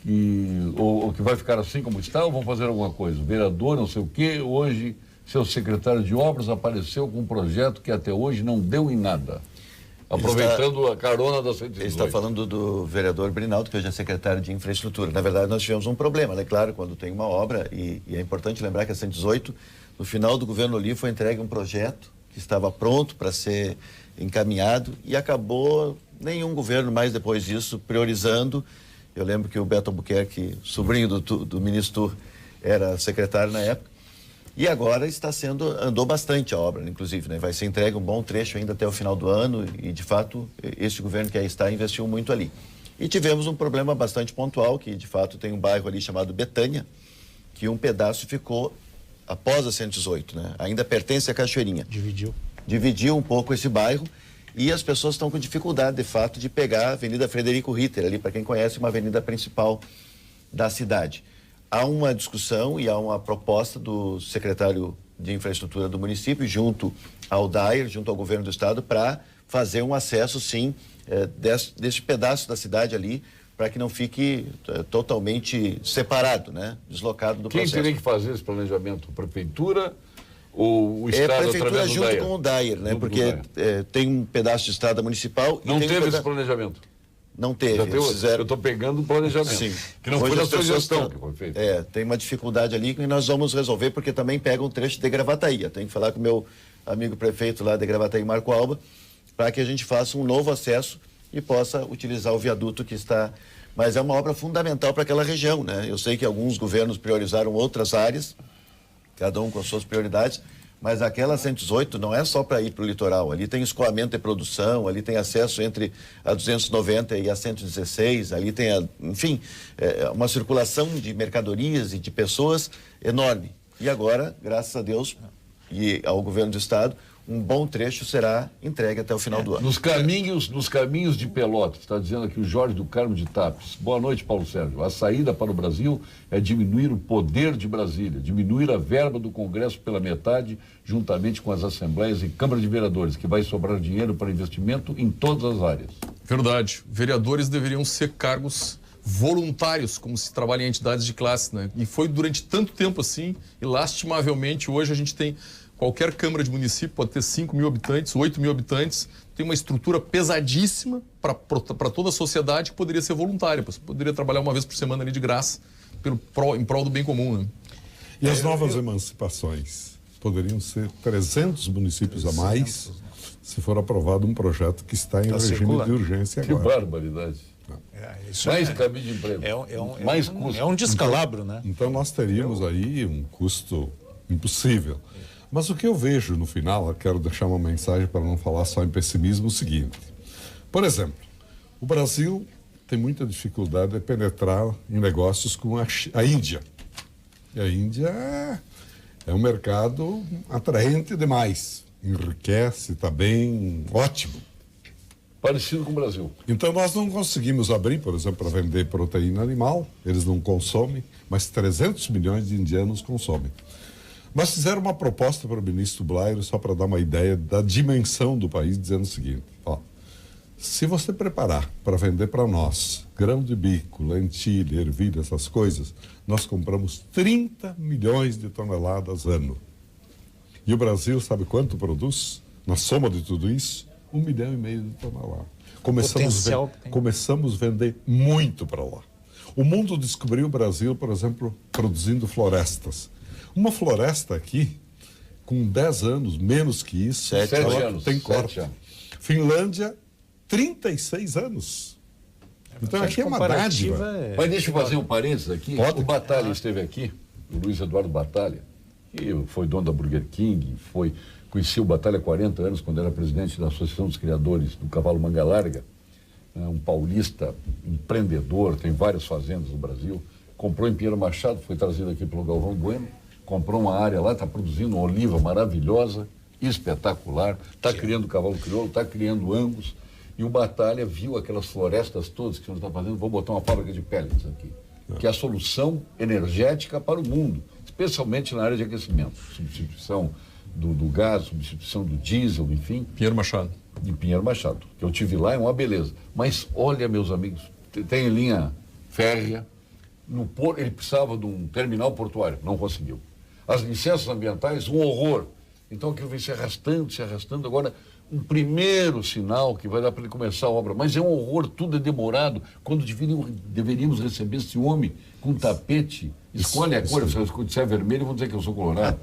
Speaker 2: que, ou que vai ficar assim como está, ou vão fazer alguma coisa. O vereador, não sei o quê, hoje, seu secretário de obras apareceu com um projeto que até hoje não deu em nada. Aproveitando a carona da 118.
Speaker 6: Ele está falando do vereador Brinaldo, que hoje é secretário de infraestrutura. Na verdade, nós tivemos um problema, né? Claro, quando tem uma obra, e é importante lembrar que a 118, no final do governo Oli, foi entregue um projeto que estava pronto para ser encaminhado e acabou nenhum governo mais depois disso priorizando. Eu lembro que o Beto Albuquerque, sobrinho do ministro Tur, era secretário na época. E agora andou bastante a obra, inclusive, né? Vai ser entregue um bom trecho ainda até o final do ano e, de fato, este governo que aí está investiu muito ali. E tivemos um problema bastante pontual, que, de fato, tem um bairro ali chamado Betânia, que um pedaço ficou após a 118, né? Ainda pertence à Cachoeirinha. Dividiu um pouco esse bairro e as pessoas estão com dificuldade, de fato, de pegar a Avenida Frederico Ritter, ali, para quem conhece, uma avenida principal da cidade. Há uma discussão e há uma proposta do secretário de infraestrutura do município, junto ao DAIR, junto ao governo do estado, para fazer um acesso, sim, deste pedaço da cidade ali, para que não fique totalmente separado, né? Deslocado do processo.
Speaker 2: Quem teria que fazer esse planejamento? A prefeitura ou o estado
Speaker 6: a prefeitura
Speaker 2: através do
Speaker 6: junto
Speaker 2: DAIR?
Speaker 6: com o DAIR, né?
Speaker 2: Junto
Speaker 6: Porque
Speaker 2: com o DAIR.
Speaker 6: tem um pedaço de estrada municipal...
Speaker 2: Não
Speaker 6: e tem
Speaker 2: teve esse planejamento?
Speaker 6: Não teve.
Speaker 2: Já tem, eu estou pegando o planejamento.
Speaker 6: Sim.
Speaker 2: Que não
Speaker 6: Hoje
Speaker 2: foi da
Speaker 6: as
Speaker 2: sua
Speaker 6: pessoas
Speaker 2: gestão
Speaker 6: estão-
Speaker 2: que foi feito.
Speaker 6: tem uma dificuldade ali que nós vamos resolver, porque também pega um trecho de Gravataí. Eu tenho que falar com o meu amigo prefeito lá de Gravataí, Marco Alba, para que a gente faça um novo acesso e possa utilizar o viaduto que está... Mas é uma obra fundamental para aquela região, né? Eu sei que alguns governos priorizaram outras áreas, cada um com as suas prioridades, mas aquela 118 não é só para ir para o litoral. Ali tem escoamento de produção, ali tem acesso entre a 290 e a 116, ali tem, enfim, uma circulação de mercadorias e de pessoas enorme. E agora, graças a Deus e ao governo do estado, um bom trecho será entregue até o final do ano.
Speaker 2: Nos caminhos de Pelotas, está dizendo aqui o Jorge do Carmo de Tapes. Boa noite, Paulo Sérgio. A saída para o Brasil é diminuir o poder de Brasília, diminuir a verba do Congresso pela metade, juntamente com as assembleias e Câmara de Vereadores, que vai sobrar dinheiro para investimento em todas as áreas.
Speaker 5: Verdade. Vereadores deveriam ser cargos voluntários, como se trabalha em entidades de classe, né? E foi durante tanto tempo assim, e lastimavelmente hoje a gente tem... Qualquer Câmara de município pode ter 5 mil habitantes, 8 mil habitantes, tem uma estrutura pesadíssima para toda a sociedade que poderia ser voluntária. Você poderia trabalhar uma vez por semana ali de graça, em prol do bem comum, né?
Speaker 3: E as novas emancipações? Poderiam ser 300 municípios a mais, se for aprovado um projeto que está em regime de urgência
Speaker 2: Que
Speaker 3: agora.
Speaker 2: barbaridade.
Speaker 7: Isso
Speaker 2: Mais caminho de emprego. Mais custo.
Speaker 7: É um descalabro, né?
Speaker 3: Então nós teríamos aí um custo impossível. Mas o que eu vejo no final, eu quero deixar uma mensagem para não falar só em pessimismo, o seguinte. Por exemplo, o Brasil tem muita dificuldade de penetrar em negócios com a Índia. E a Índia é um mercado atraente demais, enriquece, está bem, ótimo.
Speaker 2: Parecido com o Brasil.
Speaker 3: Então nós não conseguimos abrir, por exemplo, para vender proteína animal, eles não consomem, mas 300 milhões de indianos consomem. Mas fizeram uma proposta para o ministro Blairo, só para dar uma ideia da dimensão do país, dizendo o seguinte: ó, se você preparar para vender para nós grão de bico, lentilha, ervilha, essas coisas, nós compramos 30 milhões de toneladas ano. E o Brasil, sabe quanto produz? Na soma de tudo isso, 1,5 milhão de toneladas. Começamos a vender muito para lá. O mundo descobriu o Brasil, por exemplo, produzindo florestas. Uma floresta aqui, com 10 anos, menos que isso,
Speaker 2: 7 anos.
Speaker 3: Tem corte. Finlândia, 36 anos. Então aqui é uma dádiva.
Speaker 2: Mas deixa eu fazer um parênteses aqui.
Speaker 3: Pode.
Speaker 2: O Batalha esteve aqui, o Luiz Eduardo Batalha, que foi dono da Burger King, conheci o Batalha há 40 anos, quando era presidente da Associação dos Criadores do Cavalo Manga Larga, um paulista, empreendedor, tem várias fazendas no Brasil, comprou em Pinheiro Machado, foi trazido aqui pelo Galvão Bueno, comprou uma área lá, está produzindo uma oliva maravilhosa, espetacular, está criando cavalo crioulo, está criando angus, e o Batalha viu aquelas florestas todas que nós estamos fazendo, vou botar uma fábrica de pellets aqui, que é a solução energética para o mundo, especialmente na área de aquecimento, substituição do gás, substituição do diesel, enfim.
Speaker 5: Pinheiro Machado.
Speaker 2: De Pinheiro Machado, que eu tive lá, é uma beleza. Mas olha, meus amigos, tem linha férrea, ele precisava de um terminal portuário, não conseguiu. As licenças ambientais, um horror. Então aquilo vem se arrastando. Agora, um primeiro sinal que vai dar para ele começar a obra. Mas é um horror, tudo é demorado. Quando deveríamos receber esse homem com tapete, escolhe a cor, se é vermelho, vão dizer que eu sou colorado.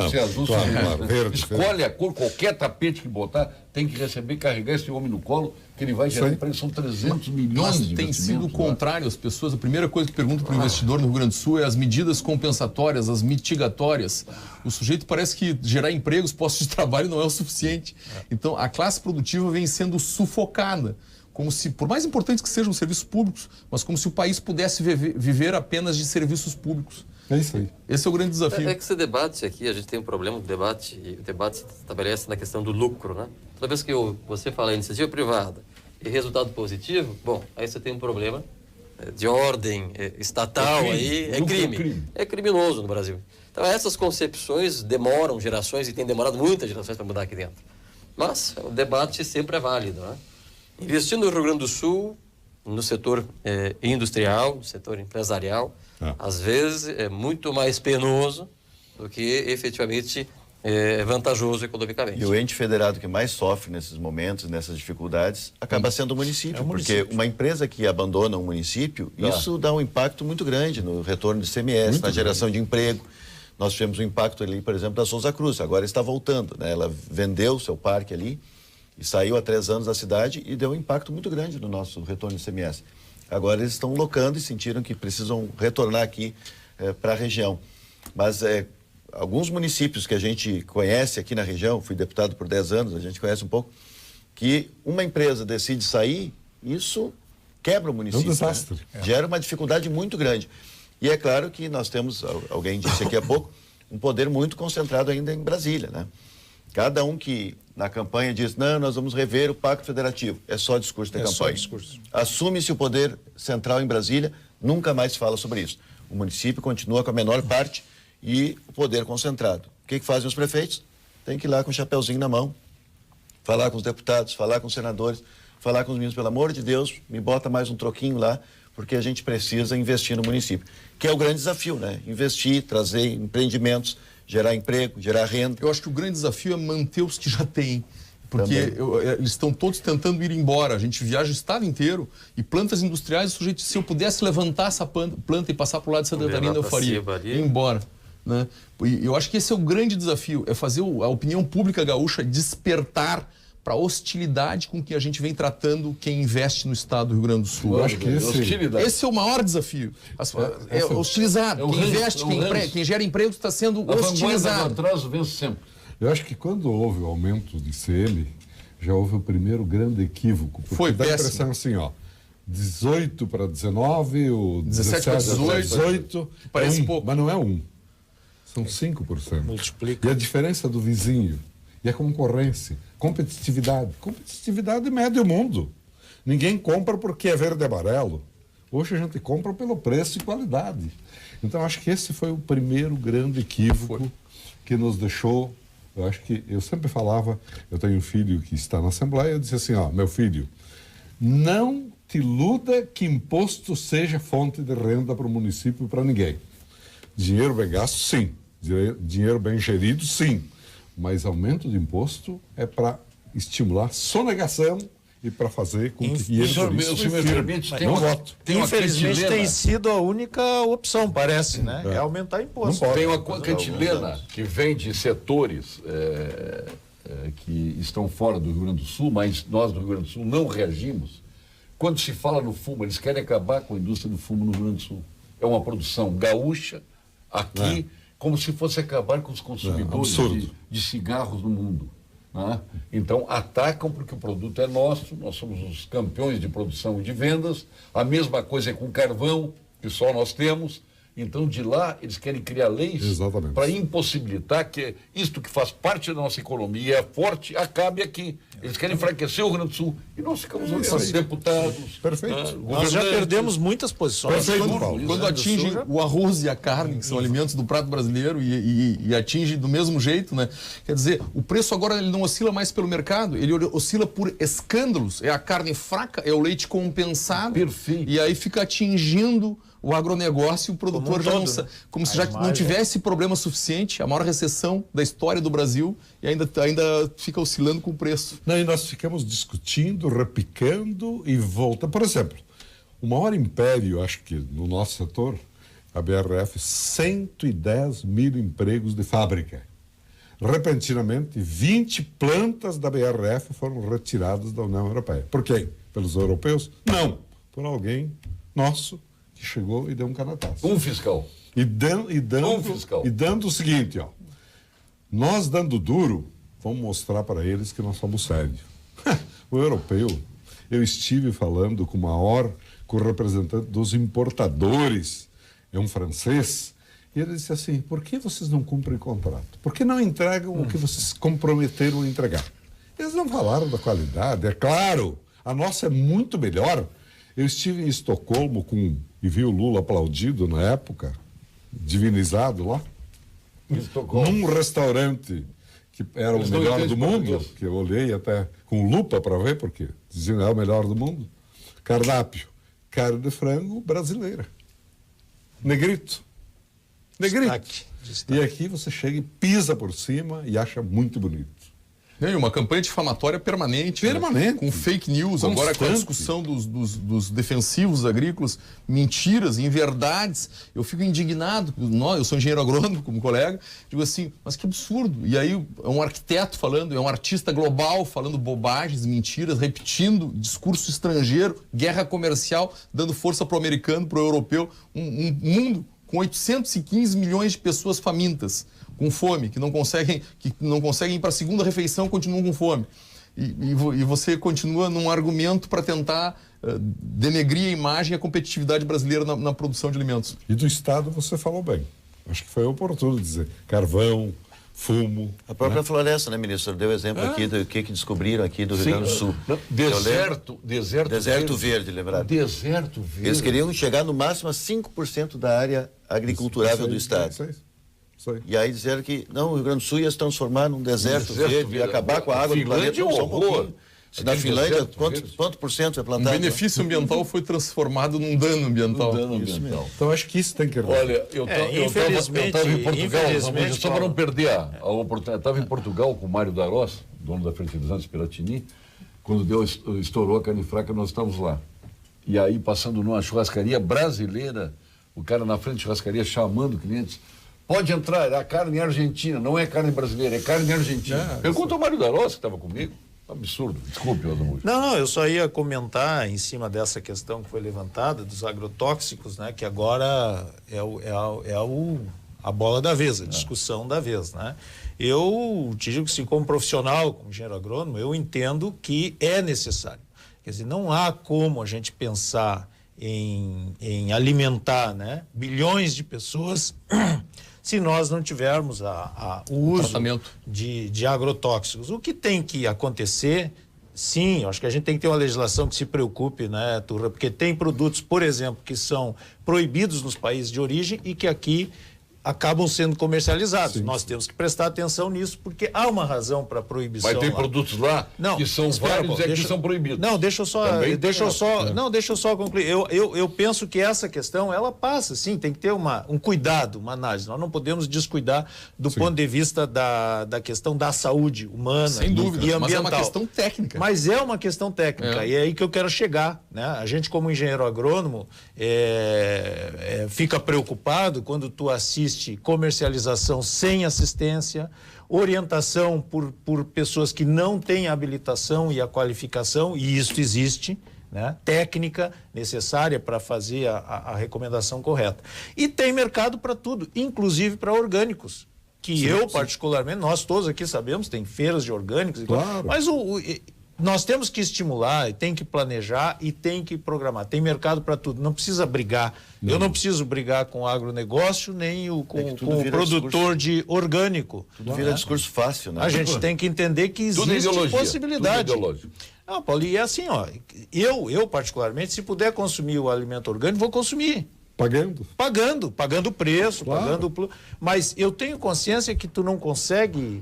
Speaker 2: Se é azul, claro, verde, escolhe a cor, qualquer tapete que botar, tem que receber, carregar esse homem no colo, que ele vai gerar emprego. São 300 milhões de
Speaker 5: tem sido o
Speaker 2: lá.
Speaker 5: contrário. As pessoas, a primeira coisa que perguntam para o investidor no Rio Grande do Sul é as medidas compensatórias, as mitigatórias. O sujeito parece que gerar empregos, postos de trabalho não é o suficiente. Então, a classe produtiva vem sendo sufocada. Como se, por mais importantes que sejam os serviços públicos, mas como se o país pudesse viver apenas de serviços públicos.
Speaker 3: É isso aí.
Speaker 5: Esse é o grande desafio.
Speaker 4: É que esse debate aqui, a gente tem um problema do debate, e o debate se estabelece na questão do lucro, né? Toda vez que você fala em iniciativa privada e resultado positivo, bom, aí você tem um problema de ordem estatal, é crime. É criminoso no Brasil. Então essas concepções demoram gerações e tem demorado muitas gerações para mudar aqui dentro. Mas o debate sempre é válido, né? Investir no Rio Grande do Sul, no setor industrial, no setor empresarial, às vezes é muito mais penoso do que efetivamente vantajoso economicamente.
Speaker 6: E o ente federado que mais sofre nesses momentos, nessas dificuldades, acaba sendo o município, porque uma empresa que abandona um município, isso dá um impacto muito grande no retorno de CMS, muito na geração de emprego. Nós tivemos um impacto ali, por exemplo, da Souza Cruz, agora está voltando, né? Ela vendeu seu parque ali e saiu há 3 anos da cidade e deu um impacto muito grande no nosso retorno de CMS. Agora eles estão locando e sentiram que precisam retornar aqui para a região. Mas alguns municípios que a gente conhece aqui na região, fui deputado por 10 anos, a gente conhece um pouco, que uma empresa decide sair, isso quebra o município. É um desastre. Né? Gera uma dificuldade muito grande. E é claro que nós temos, alguém disse aqui há pouco, um poder muito concentrado ainda em Brasília, né? Cada um que na campanha diz, não, nós vamos rever o Pacto Federativo. É só discurso da campanha. Só discurso. Assume-se o poder central em Brasília, nunca mais fala sobre isso. O município continua com a menor parte e o poder concentrado. O que fazem os prefeitos? Tem que ir lá com o chapeuzinho na mão, falar com os deputados, falar com os senadores, falar com os ministros, pelo amor de Deus, me bota mais um troquinho lá, porque a gente precisa investir no município. Que é o grande desafio, né? Investir, trazer empreendimentos, gerar emprego, gerar renda.
Speaker 5: Eu acho que o grande desafio é manter os que já têm. Porque eles estão todos tentando ir embora. A gente viaja o estado inteiro e plantas industriais, o sujeito, se eu pudesse levantar essa planta e passar para o lado de Santa Catarina, eu faria. Ir embora. Né? E eu acho que esse é o grande desafio, é fazer a opinião pública gaúcha despertar para a hostilidade com que a gente vem tratando quem investe no estado do Rio Grande do Sul.
Speaker 3: Eu acho que
Speaker 5: esse é o maior desafio. É hostilizado. Quem investe, quem gera emprego está sendo hostilizado.
Speaker 2: O atraso vence sempre.
Speaker 3: Eu acho que quando houve o aumento de ICM, já houve o primeiro grande equívoco.
Speaker 5: Foi
Speaker 3: dá a
Speaker 5: péssimo.
Speaker 3: impressão assim, ó, 18 para 19, o
Speaker 5: 17 para
Speaker 3: 18
Speaker 5: parece pouco.
Speaker 3: Mas não é 1. São 5%.
Speaker 7: Multiplica.
Speaker 3: E a diferença do vizinho E a concorrência, competitividade. Competitividade mede o mundo. Ninguém compra porque é verde e amarelo. Hoje a gente compra pelo preço e qualidade. Então, acho que esse foi o primeiro grande equívoco que nos deixou. Eu acho que eu sempre falava, eu tenho um filho que está na Assembleia, eu disse assim, ó, meu filho, não te iluda que imposto seja fonte de renda para o município e para ninguém. Dinheiro bem gasto, sim. Dinheiro bem gerido, sim. Mas aumento de imposto é para estimular sonegação e para fazer com que
Speaker 2: se me permite,
Speaker 7: infelizmente tem sido a única opção, parece, né? É aumentar imposto.
Speaker 2: Tem uma cantilena que vem de setores que estão fora do Rio Grande do Sul, mas nós do Rio Grande do Sul não reagimos. Quando se fala no fumo, eles querem acabar com a indústria do fumo no Rio Grande do Sul. É uma produção gaúcha, aqui, como se fosse acabar com os consumidores de cigarros no mundo. Então, atacam porque o produto é nosso, nós somos os campeões de produção e de vendas. A mesma coisa é com carvão, que só nós temos. Então, de lá, eles querem criar leis para impossibilitar que isto que faz parte da nossa economia é forte, acabe aqui. Eles querem enfraquecer o Rio Grande do Sul. E nós ficamos olhando, deputados.
Speaker 3: Perfeito.
Speaker 7: Nós já perdemos muitas posições.
Speaker 5: Quando atinge o arroz e a carne, que são alimentos do prato brasileiro, e atinge do mesmo jeito, né? Quer dizer, o preço agora ele não oscila mais pelo mercado, ele oscila por escândalos. É a carne fraca, é o leite compensado.
Speaker 2: Perfeito.
Speaker 5: E aí fica atingindo o agronegócio, o produtor já não sabe, como se já não tivesse problema suficiente, a maior recessão da história do Brasil, e ainda fica oscilando com o preço.
Speaker 3: Não, e nós ficamos discutindo, repicando e voltando. Por exemplo, o maior império, acho que no nosso setor, a BRF, 110 mil empregos de fábrica. Repentinamente, 20 plantas da BRF foram retiradas da União Europeia. Por quem? Pelos europeus? Não, por alguém nosso que chegou e deu um canataço.
Speaker 2: Um fiscal.
Speaker 3: E dando o seguinte, ó. Nós dando duro, vamos mostrar para eles que nós somos sérios. O europeu, eu estive falando com o representante dos importadores, é um francês, e ele disse assim, por que vocês não cumprem contrato? Por que não entregam o que vocês comprometeram a entregar? Eles não falaram da qualidade, é claro, a nossa é muito melhor. Eu estive em Estocolmo e vi o Lula aplaudido na época, divinizado lá, num restaurante que era o melhor do mundo, que eu olhei até com lupa para ver, porque diziam é o melhor do mundo. Cardápio, carne de frango brasileira. Negrito.
Speaker 7: Destaque.
Speaker 3: E aqui você chega e pisa por cima e acha muito bonito.
Speaker 5: E uma campanha difamatória permanente.
Speaker 3: Permanente.
Speaker 5: Né? Com fake news, constante. Agora com a discussão dos defensivos agrícolas, mentiras, inverdades. Eu fico indignado. Eu sou engenheiro agrônomo, como colega, digo assim, mas que absurdo. E aí é um arquiteto falando, é um artista global falando bobagens, mentiras, repetindo discurso estrangeiro, guerra comercial, dando força para o americano, para o europeu. Um mundo com 815 milhões de pessoas famintas, com fome, que não conseguem ir para a segunda refeição, continuam com fome. E você continua num argumento para tentar denegrir a imagem e a competitividade brasileira na produção de alimentos.
Speaker 3: E do Estado você falou bem. Acho que foi oportuno dizer carvão, fumo.
Speaker 6: A própria floresta, né, ministro? Deu exemplo aqui do que descobriram aqui do Rio Grande do Sul. Deserto verde, lembrado?
Speaker 2: Deserto verde.
Speaker 6: Eles queriam chegar no máximo a 5% da área agriculturável do Estado.
Speaker 3: Isso aí.
Speaker 6: E aí disseram que não, o Rio Grande do Sul ia se transformar num deserto verde e acabar com a água do planeta.
Speaker 2: Só um pouquinho.
Speaker 6: Na Finlândia, quanto por cento é plantado?
Speaker 5: O benefício ambiental foi transformado num dano ambiental.
Speaker 3: Então acho que isso tem que...
Speaker 2: Olha, eu estava em Portugal, só para não perder a oportunidade, eu estava em Portugal com o Mário Darós, dono da Fertilizantes Piratini, quando estourou a carne fraca, nós estávamos lá. E aí, passando numa churrascaria brasileira, o cara na frente da churrascaria chamando clientes, pode entrar, a carne é argentina, não é carne brasileira, é carne argentina. Pergunta ao Mário Darós, que estava comigo. Absurdo, desculpe, Odamujo.
Speaker 7: Não, eu só ia comentar em cima dessa questão que foi levantada dos agrotóxicos, né, que agora é a bola da vez, a discussão da vez, né? Eu te digo que, se como profissional, como engenheiro agrônomo, eu entendo que é necessário. Quer dizer, não há como a gente pensar em alimentar, né, bilhões de pessoas se nós não tivermos o uso
Speaker 5: tratamento
Speaker 7: de agrotóxicos. O que tem que acontecer, sim, acho que a gente tem que ter uma legislação que se preocupe, né, Turra? Porque tem produtos, por exemplo, que são proibidos nos países de origem e que aqui acabam sendo comercializados.
Speaker 3: Sim.
Speaker 7: Nós temos que prestar atenção nisso, porque há uma razão para a proibição.
Speaker 2: Mas tem
Speaker 7: lá.
Speaker 2: produtos lá que são vários
Speaker 7: que
Speaker 2: são proibidos.
Speaker 7: Não, deixa eu só concluir. Eu penso que essa questão, ela passa, sim, tem que ter um cuidado, uma análise. Nós não podemos descuidar do ponto de vista da questão da saúde humana.
Speaker 5: Sem dúvida,
Speaker 7: e ambiental.
Speaker 5: mas é uma questão técnica.
Speaker 7: Mas é uma questão técnica, e é aí que eu quero chegar, né? A gente, como engenheiro agrônomo, fica preocupado quando tu assiste comercialização sem assistência, orientação por pessoas que não têm a habilitação e a qualificação, e isso existe, né? Técnica necessária para fazer a recomendação correta. E tem mercado para tudo, inclusive para orgânicos, que particularmente, nós todos aqui sabemos, tem feiras de orgânicos,
Speaker 3: Claro.
Speaker 7: mas nós temos que estimular, tem que planejar e tem que programar. Tem mercado para tudo. Não precisa brigar. Eu não preciso brigar com o agronegócio, nem com o produtor de orgânico.
Speaker 6: Tudo vira discurso fácil, né?
Speaker 7: A gente tem que entender que
Speaker 2: Tudo
Speaker 7: existe
Speaker 2: ideologia,
Speaker 7: possibilidade.
Speaker 2: tudo ideológico.
Speaker 7: Não, Paulo, e é assim, ó. Eu particularmente, se puder consumir o alimento orgânico, vou consumir. Pagando preço,
Speaker 3: Claro.
Speaker 7: mas eu tenho consciência que tu não consegue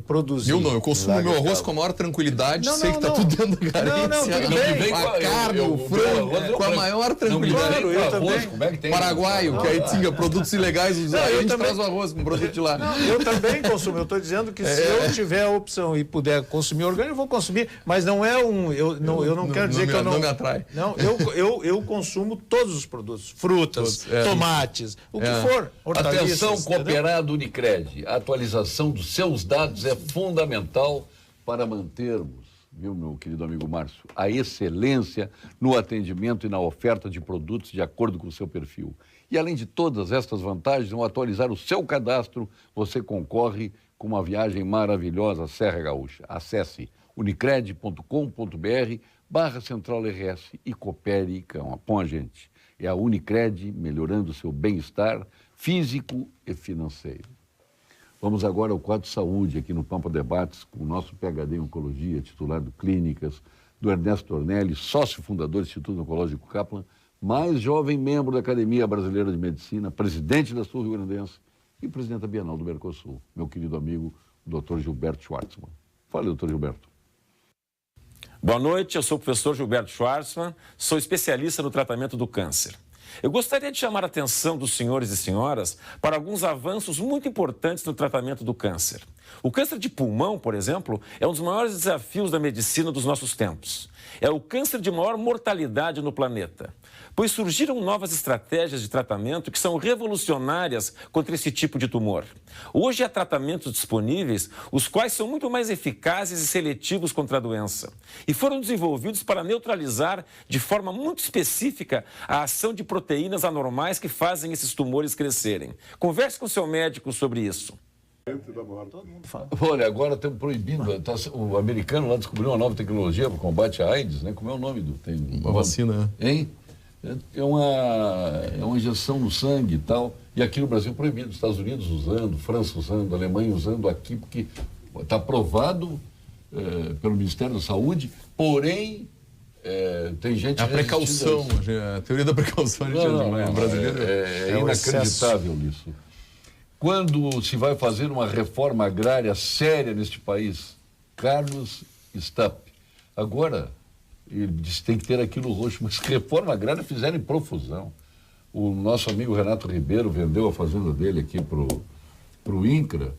Speaker 7: produzir.
Speaker 5: Eu consumo meu arroz com a maior tranquilidade, sei que tá tudo dentro da carência.
Speaker 7: Não, tudo bem.
Speaker 5: A carne, o frango, com a maior tranquilidade.
Speaker 7: Claro, eu também.
Speaker 2: Como é que tem?
Speaker 5: Paraguaio, que aí tinha produtos ilegais, a gente
Speaker 7: também.
Speaker 5: traz o arroz com produto de lá.
Speaker 7: Não, eu também consumo. Eu estou dizendo que se eu tiver a opção e puder consumir orgânico, eu vou consumir. Mas não é eu não quero dizer que eu não...
Speaker 5: Não me atrai.
Speaker 7: Não, eu consumo todos os produtos. Frutas, tomates, o que for. Hortaliças,
Speaker 2: Atenção,
Speaker 7: entendeu?
Speaker 2: cooperado Unicred. A atualização dos seus dados é fundamental para mantermos, viu, meu querido amigo Márcio, a excelência no atendimento e na oferta de produtos de acordo com o seu perfil. E além de todas estas vantagens, ao atualizar o seu cadastro, você concorre com uma viagem maravilhosa à Serra Gaúcha. Acesse unicred.com.br/CentralRS e coopere com a gente. É a Unicred melhorando o seu bem-estar físico e financeiro. Vamos agora ao quadro Saúde, aqui no Pampa Debates, com o nosso PhD em Oncologia, titular do Clínicas, do Ernesto Ornelli, sócio fundador do Instituto Oncológico Kaplan, mais jovem membro da Academia Brasileira de Medicina, presidente da Sul-Rio-Grandense e presidente da Bienal do Mercosul, meu querido amigo, o Dr. Gilberto Schwartzman. Fala, doutor Gilberto.
Speaker 8: Boa noite, eu sou o professor Gilberto Schwartzman, sou especialista no tratamento do câncer. Eu gostaria de chamar a atenção dos senhores e senhoras para alguns avanços muito importantes no tratamento do câncer. O câncer de pulmão, por exemplo, é um dos maiores desafios da medicina dos nossos tempos. É o câncer de maior mortalidade no planeta, pois surgiram novas estratégias de tratamento que são revolucionárias contra esse tipo de tumor. Hoje há tratamentos disponíveis, os quais são muito mais eficazes e seletivos contra a doença, e foram desenvolvidos para neutralizar de forma muito específica a ação de proteínas anormais que fazem esses tumores crescerem. Converse com seu médico sobre isso.
Speaker 2: Olha, agora estamos proibindo, o americano lá descobriu uma nova tecnologia para o combate à AIDS, né? Como é o nome do... Tem
Speaker 5: Uma vacina, né?
Speaker 2: Hein? É uma injeção no sangue e tal, e aqui no Brasil proibido, Estados Unidos usando, França usando, Alemanha usando aqui, porque está aprovado pelo Ministério da Saúde, porém tem gente...
Speaker 5: A precaução, a teoria da precaução, o brasileiro
Speaker 2: é inacreditável isso. Quando se vai fazer uma reforma agrária séria neste país? Carlos Stapp. Agora, ele disse que tem que ter aquilo roxo, mas reforma agrária fizeram em profusão. O nosso amigo Renato Ribeiro vendeu a fazenda dele aqui pro INCRA,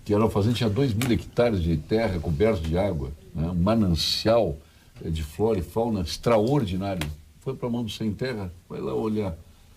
Speaker 2: que era uma fazenda que tinha 2.000 hectares de terra cobertos de água, né? Um manancial de flora e fauna extraordinário. Foi para a mão do Sem Terra, vai lá olhar.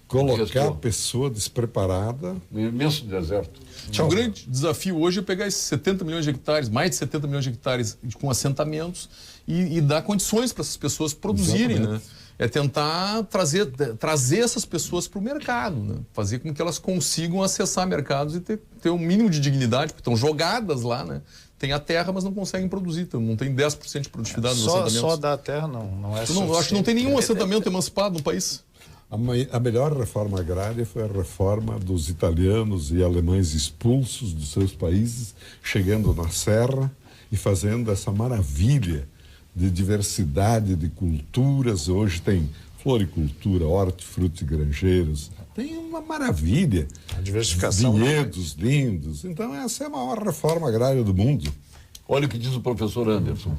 Speaker 3: Colocar a pessoa despreparada.
Speaker 2: Um imenso deserto.
Speaker 5: O grande desafio hoje é pegar esses 70 milhões de hectares, mais de 70 milhões de hectares com assentamentos e dar condições para essas pessoas produzirem, né? É tentar trazer essas pessoas para o mercado, né? Fazer com que elas consigam acessar mercados e ter um mínimo de dignidade, porque estão jogadas lá, né? Tem a terra, mas não conseguem produzir, então não tem 10% de produtividade nos assentamentos.
Speaker 7: Só da terra não é
Speaker 5: acho que não tem nenhum assentamento emancipado no país.
Speaker 3: A melhor reforma agrária foi a reforma dos italianos e alemães expulsos dos seus países, chegando na serra e fazendo essa maravilha de diversidade de culturas. Hoje tem floricultura, hortifruti granjeiros, tem uma maravilha.
Speaker 7: A diversificação.
Speaker 3: Vinhedos lindos. Então essa é a maior reforma agrária do mundo.
Speaker 2: Olha o que diz o professor Anderson.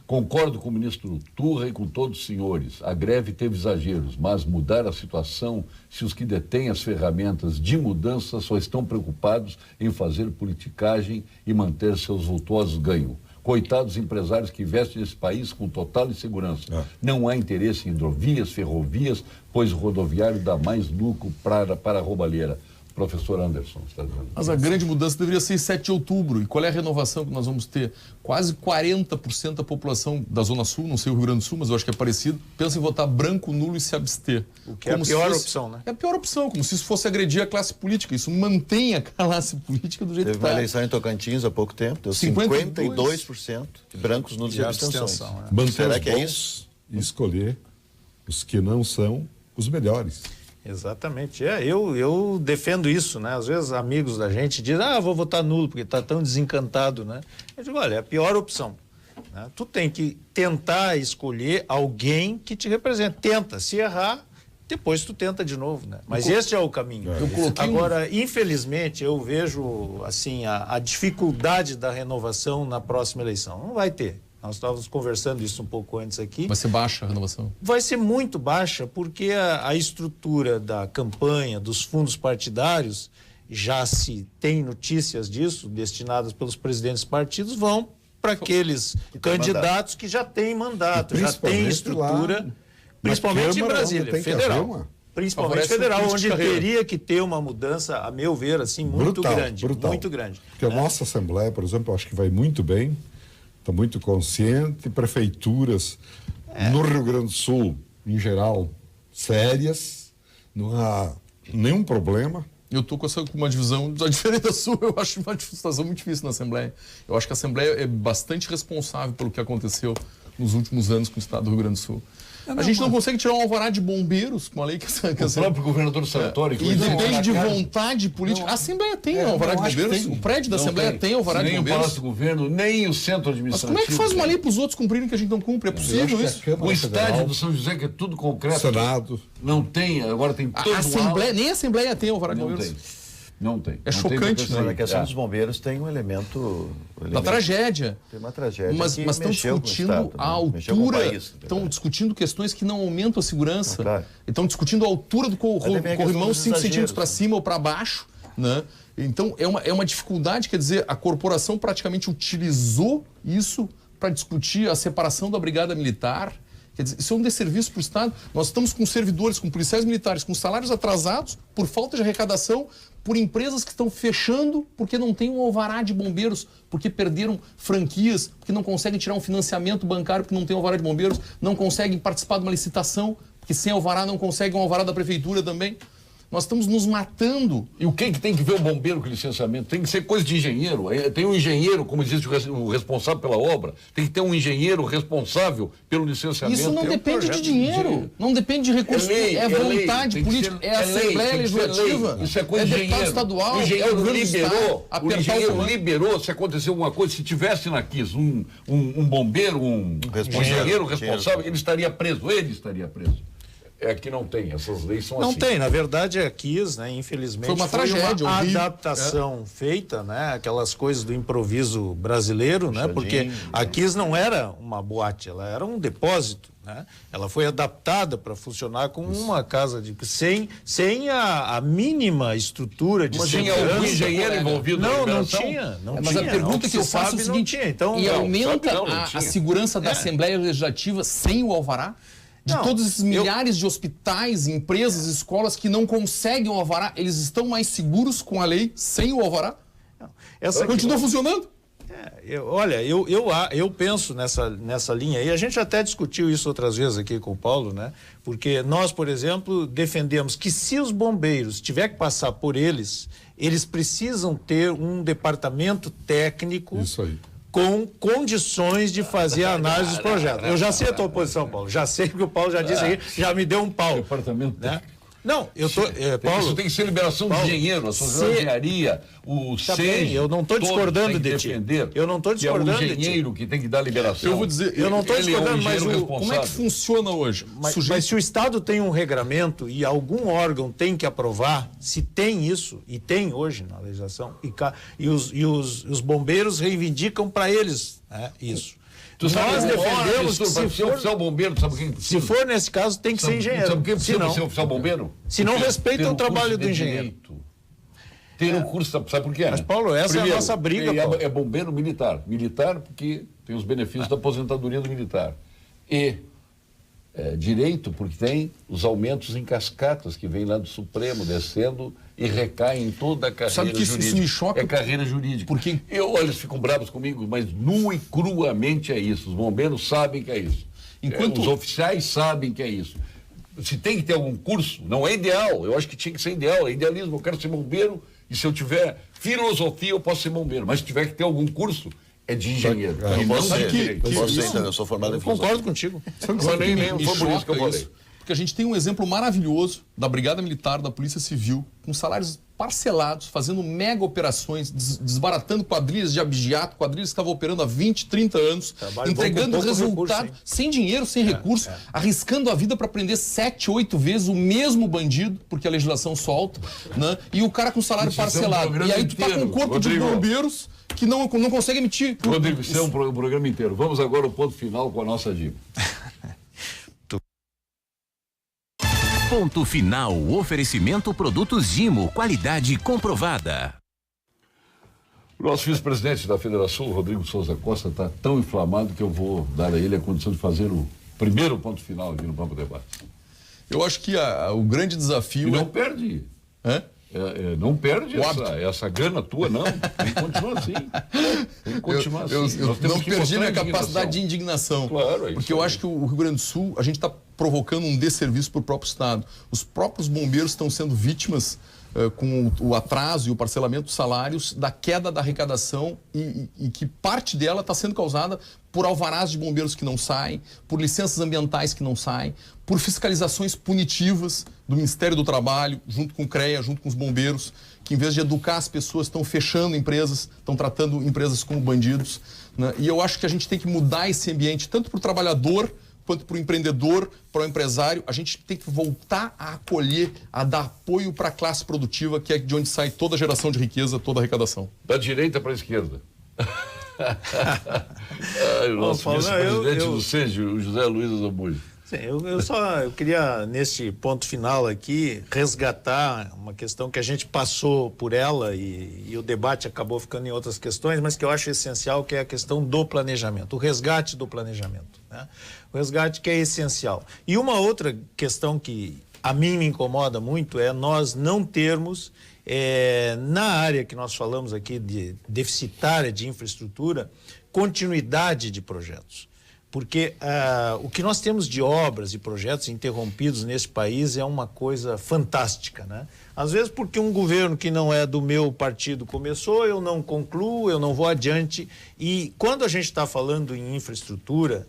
Speaker 2: Concordo com o ministro Turra e com todos os senhores. A greve teve exageros, mas mudar a situação se os que detêm as ferramentas de mudança só estão preocupados em fazer politicagem e manter seus vultuosos ganhos. Coitados empresários que investem nesse país com total insegurança. Não há interesse em hidrovias, ferrovias, pois o rodoviário dá mais lucro para a roubalheira. Professor Anderson, está dizendo.
Speaker 5: Mas a grande mudança deveria ser em 7 de outubro. E qual é a renovação que nós vamos ter? Quase 40% da população da Zona Sul, não sei o Rio Grande do Sul, mas eu acho que é parecido, pensa em votar branco, nulo e se abster.
Speaker 7: O que é a pior opção, né?
Speaker 5: É a pior opção, como se isso fosse agredir a classe política. Isso mantém a classe política do jeito que está.
Speaker 6: Teve uma eleição em Tocantins há pouco tempo, deu 52% de brancos, nulos e abstenções.
Speaker 3: Manter
Speaker 6: Será
Speaker 3: os
Speaker 6: que é
Speaker 3: bons
Speaker 6: isso?
Speaker 3: e escolher os que não são os melhores.
Speaker 7: Exatamente. Eu defendo isso, né? Às vezes amigos da gente dizem, vou votar nulo porque está tão desencantado, né? Eu digo, olha, é a pior opção. Né? Tu tem que tentar escolher alguém que te represente. Tenta, se errar, depois tu tenta de novo, né? Mas este é o caminho. Agora, infelizmente, eu vejo assim a dificuldade da renovação na próxima eleição. Não vai ter. Nós estávamos conversando isso um pouco antes aqui.
Speaker 5: Vai ser baixa a renovação?
Speaker 7: Vai ser muito baixa, porque a estrutura da campanha, dos fundos partidários, já se tem notícias disso, destinadas pelos presidentes dos partidos, vão para aqueles candidatos que já têm mandato, já têm estrutura, principalmente em Brasília, federal. Principalmente federal, onde teria que ter uma mudança, a meu ver, assim, muito grande. Muito grande.
Speaker 3: Porque a nossa Assembleia, por exemplo, eu acho que vai muito bem, está muito consciente, prefeituras no Rio Grande do Sul, em geral, sérias, não há nenhum problema.
Speaker 5: Eu estou com uma divisão diferente da sua, eu acho uma situação muito difícil na Assembleia. Eu acho que a Assembleia é bastante responsável pelo que aconteceu nos últimos anos com o Estado do Rio Grande do Sul. A gente não consegue tirar um alvará de bombeiros com a lei que
Speaker 2: o próprio governador Sartori.
Speaker 5: E depende de vontade política. A Assembleia tem alvará de bombeiros. O prédio da Assembleia tem alvará de bombeiros.
Speaker 2: Nem o Palácio do Governo, nem o centro administrativo.
Speaker 5: Mas como é que faz uma lei para os outros cumprirem que a gente não cumpre? É possível isso?
Speaker 2: O estádio do São José, que é tudo concreto.
Speaker 3: Senado.
Speaker 2: Não tem, agora tem todo
Speaker 5: nem a Assembleia tem alvará de bombeiros.
Speaker 2: Não tem.
Speaker 5: É chocante, né?
Speaker 6: A questão dos bombeiros tem um elemento...
Speaker 5: Da tragédia.
Speaker 6: Tem uma tragédia.
Speaker 5: Mas estão discutindo a altura, estão discutindo questões que não aumentam a segurança.
Speaker 6: Claro.
Speaker 5: Estão discutindo a altura do corrimão 5 centímetros para cima ou para baixo, né? Então é uma dificuldade, quer dizer, a corporação praticamente utilizou isso para discutir a separação da brigada militar. Quer dizer, isso é um desserviço para o Estado. Nós estamos com servidores, com policiais militares, com salários atrasados por falta de arrecadação, por empresas que estão fechando porque não tem um alvará de bombeiros, porque perderam franquias, porque não conseguem tirar um financiamento bancário porque não tem alvará de bombeiros, não conseguem participar de uma licitação, porque sem alvará não conseguem um alvará da prefeitura também. Nós estamos nos matando.
Speaker 2: E o que tem que ver o bombeiro com licenciamento? Tem que ser coisa de engenheiro. Tem um engenheiro, como diz o responsável pela obra, tem que ter um engenheiro responsável pelo licenciamento.
Speaker 5: Isso não depende de dinheiro, não depende de recursos. É vontade política, é a Assembleia Legislativa,
Speaker 2: isso é coisa de
Speaker 5: deputado estadual,
Speaker 2: o engenheiro liberou se acontecer alguma coisa, se tivesse na KIS um bombeiro, um engenheiro responsável, ele estaria preso. É que não tem, essas leis são assim.
Speaker 7: Não tem, na verdade a KIS, né, infelizmente,
Speaker 5: foi uma tragédia,
Speaker 7: uma adaptação feita, né, aquelas coisas do improviso brasileiro, né, porque a KIS não era uma boate, ela era um depósito, né, ela foi adaptada para funcionar como uma casa de sem a mínima estrutura de segurança.
Speaker 2: Mas tinha algum engenheiro envolvido na liberação?
Speaker 7: Não
Speaker 5: mas
Speaker 7: tinha.
Speaker 5: A pergunta que eu faço é o seguinte,
Speaker 7: então,
Speaker 5: e aumenta a segurança da Assembleia Legislativa sem o alvará? De todos esses milhares de hospitais, empresas, escolas que não conseguem o alvará, eles estão mais seguros com a lei sem o alvará? Continua funcionando?
Speaker 7: Eu penso nessa linha aí. A gente até discutiu isso outras vezes aqui com o Paulo, né? Porque nós, por exemplo, defendemos que se os bombeiros tiver que passar por eles precisam ter um departamento técnico.
Speaker 3: Isso aí.
Speaker 7: Com condições de fazer a análise dos projetos. Eu já sei a tua posição, Paulo. Já sei que o Paulo já disse aqui, já me deu um pau.
Speaker 2: Departamento técnico.
Speaker 7: Não, eu tô... Paulo,
Speaker 2: isso tem que ser liberação de dinheiro, a associação de engenharia, o SEG.
Speaker 7: Eu não estou discordando de ti. Eu não estou discordando de ti.
Speaker 2: É o engenheiro que tem que dar liberação.
Speaker 5: Eu vou dizer,
Speaker 7: eu não estou discordando, mas
Speaker 5: como é que funciona hoje?
Speaker 7: Mas se o Estado tem um regramento e algum órgão tem que aprovar, se tem isso, e tem hoje na legislação, e os bombeiros reivindicam para eles, né, isso. Nós defendemos que
Speaker 2: se oficial bombeiro, sabe quem precisa?
Speaker 7: Se for nesse caso, tem que ser engenheiro.
Speaker 2: Sabe quem precisa ser oficial bombeiro?
Speaker 7: Se não respeita o trabalho do engenheiro.
Speaker 2: Ter um curso, sabe por quê?
Speaker 7: Mas, Paulo, essa é a nossa briga, Paulo.
Speaker 2: É bombeiro militar. Militar porque tem os benefícios da aposentadoria do militar. E direito porque tem os aumentos em cascatas que vem lá do Supremo, descendo e recaem em toda a carreira
Speaker 5: Sabe que
Speaker 2: jurídica.
Speaker 5: Isso me choca.
Speaker 2: É carreira jurídica.
Speaker 5: Porque
Speaker 2: eles ficam bravos comigo, mas nua e cruamente é isso. Os bombeiros sabem que é isso. Os oficiais sabem que é isso. Se tem que ter algum curso, não é ideal. Eu acho que tinha que ser ideal. É idealismo. Eu quero ser bombeiro e se eu tiver filosofia, eu posso ser bombeiro. Mas se tiver que ter algum curso, é de engenheiro.
Speaker 6: Eu sou formado em filosofia.
Speaker 7: Concordo contigo.
Speaker 2: Foi por isso que eu falei.
Speaker 5: Porque a gente tem um exemplo maravilhoso da Brigada Militar, da Polícia Civil, com salários parcelados, fazendo mega operações, desbaratando quadrilhas de abigeato, quadrilhas que estavam operando há 20, 30 anos, entregando resultado sem dinheiro, sem recurso, arriscando a vida para prender 7, 8 vezes o mesmo bandido, porque a legislação solta, né? E o cara com salário parcelado. E aí tu tá com um corpo de bombeiros que não consegue emitir.
Speaker 2: Rodrigo, isso é um programa inteiro. Vamos agora ao ponto final com a nossa dica.
Speaker 1: Ponto final, oferecimento produtos Gimo, qualidade comprovada.
Speaker 2: O nosso vice-presidente da Federação, Rodrigo Souza Costa, está tão inflamado que eu vou dar a ele a condição de fazer o primeiro ponto final aqui no Papo Debate.
Speaker 5: Eu acho que o grande desafio...
Speaker 2: E não perde. Não perde essa gana tua, não. Tem que continuar assim. Tem que continuar assim.
Speaker 5: Eu não perdi minha capacidade de indignação.
Speaker 2: Claro,
Speaker 5: porque eu acho que o Rio Grande do Sul, a gente está provocando um desserviço para o próprio Estado. Os próprios bombeiros estão sendo vítimas com o atraso e o parcelamento dos salários da queda da arrecadação e que parte dela está sendo causada por alvarás de bombeiros que não saem, por licenças ambientais que não saem, por fiscalizações punitivas do Ministério do Trabalho, junto com o CREA, junto com os bombeiros, que em vez de educar as pessoas estão fechando empresas, estão tratando empresas como bandidos, né? E eu acho que a gente tem que mudar esse ambiente, tanto para o trabalhador, quanto para o empreendedor, para o empresário. A gente tem que voltar a acolher, a dar apoio para a classe produtiva, que é de onde sai toda a geração de riqueza, toda a arrecadação.
Speaker 2: Da direita para a esquerda. O nosso vice-presidente do SEG, o José Luiz Azambuja.
Speaker 7: Eu queria, neste ponto final aqui, resgatar uma questão que a gente passou por ela e o debate acabou ficando em outras questões, mas que eu acho essencial, que é a questão do planejamento, o resgate do planejamento, né? O resgate que é essencial. E uma outra questão que a mim me incomoda muito é nós não termos, na área que nós falamos aqui de deficitária de infraestrutura, continuidade de projetos. Porque o que nós temos de obras e projetos interrompidos nesse país é uma coisa fantástica, né? Às vezes porque um governo que não é do meu partido começou, eu não concluo, eu não vou adiante. E quando a gente está falando em infraestrutura,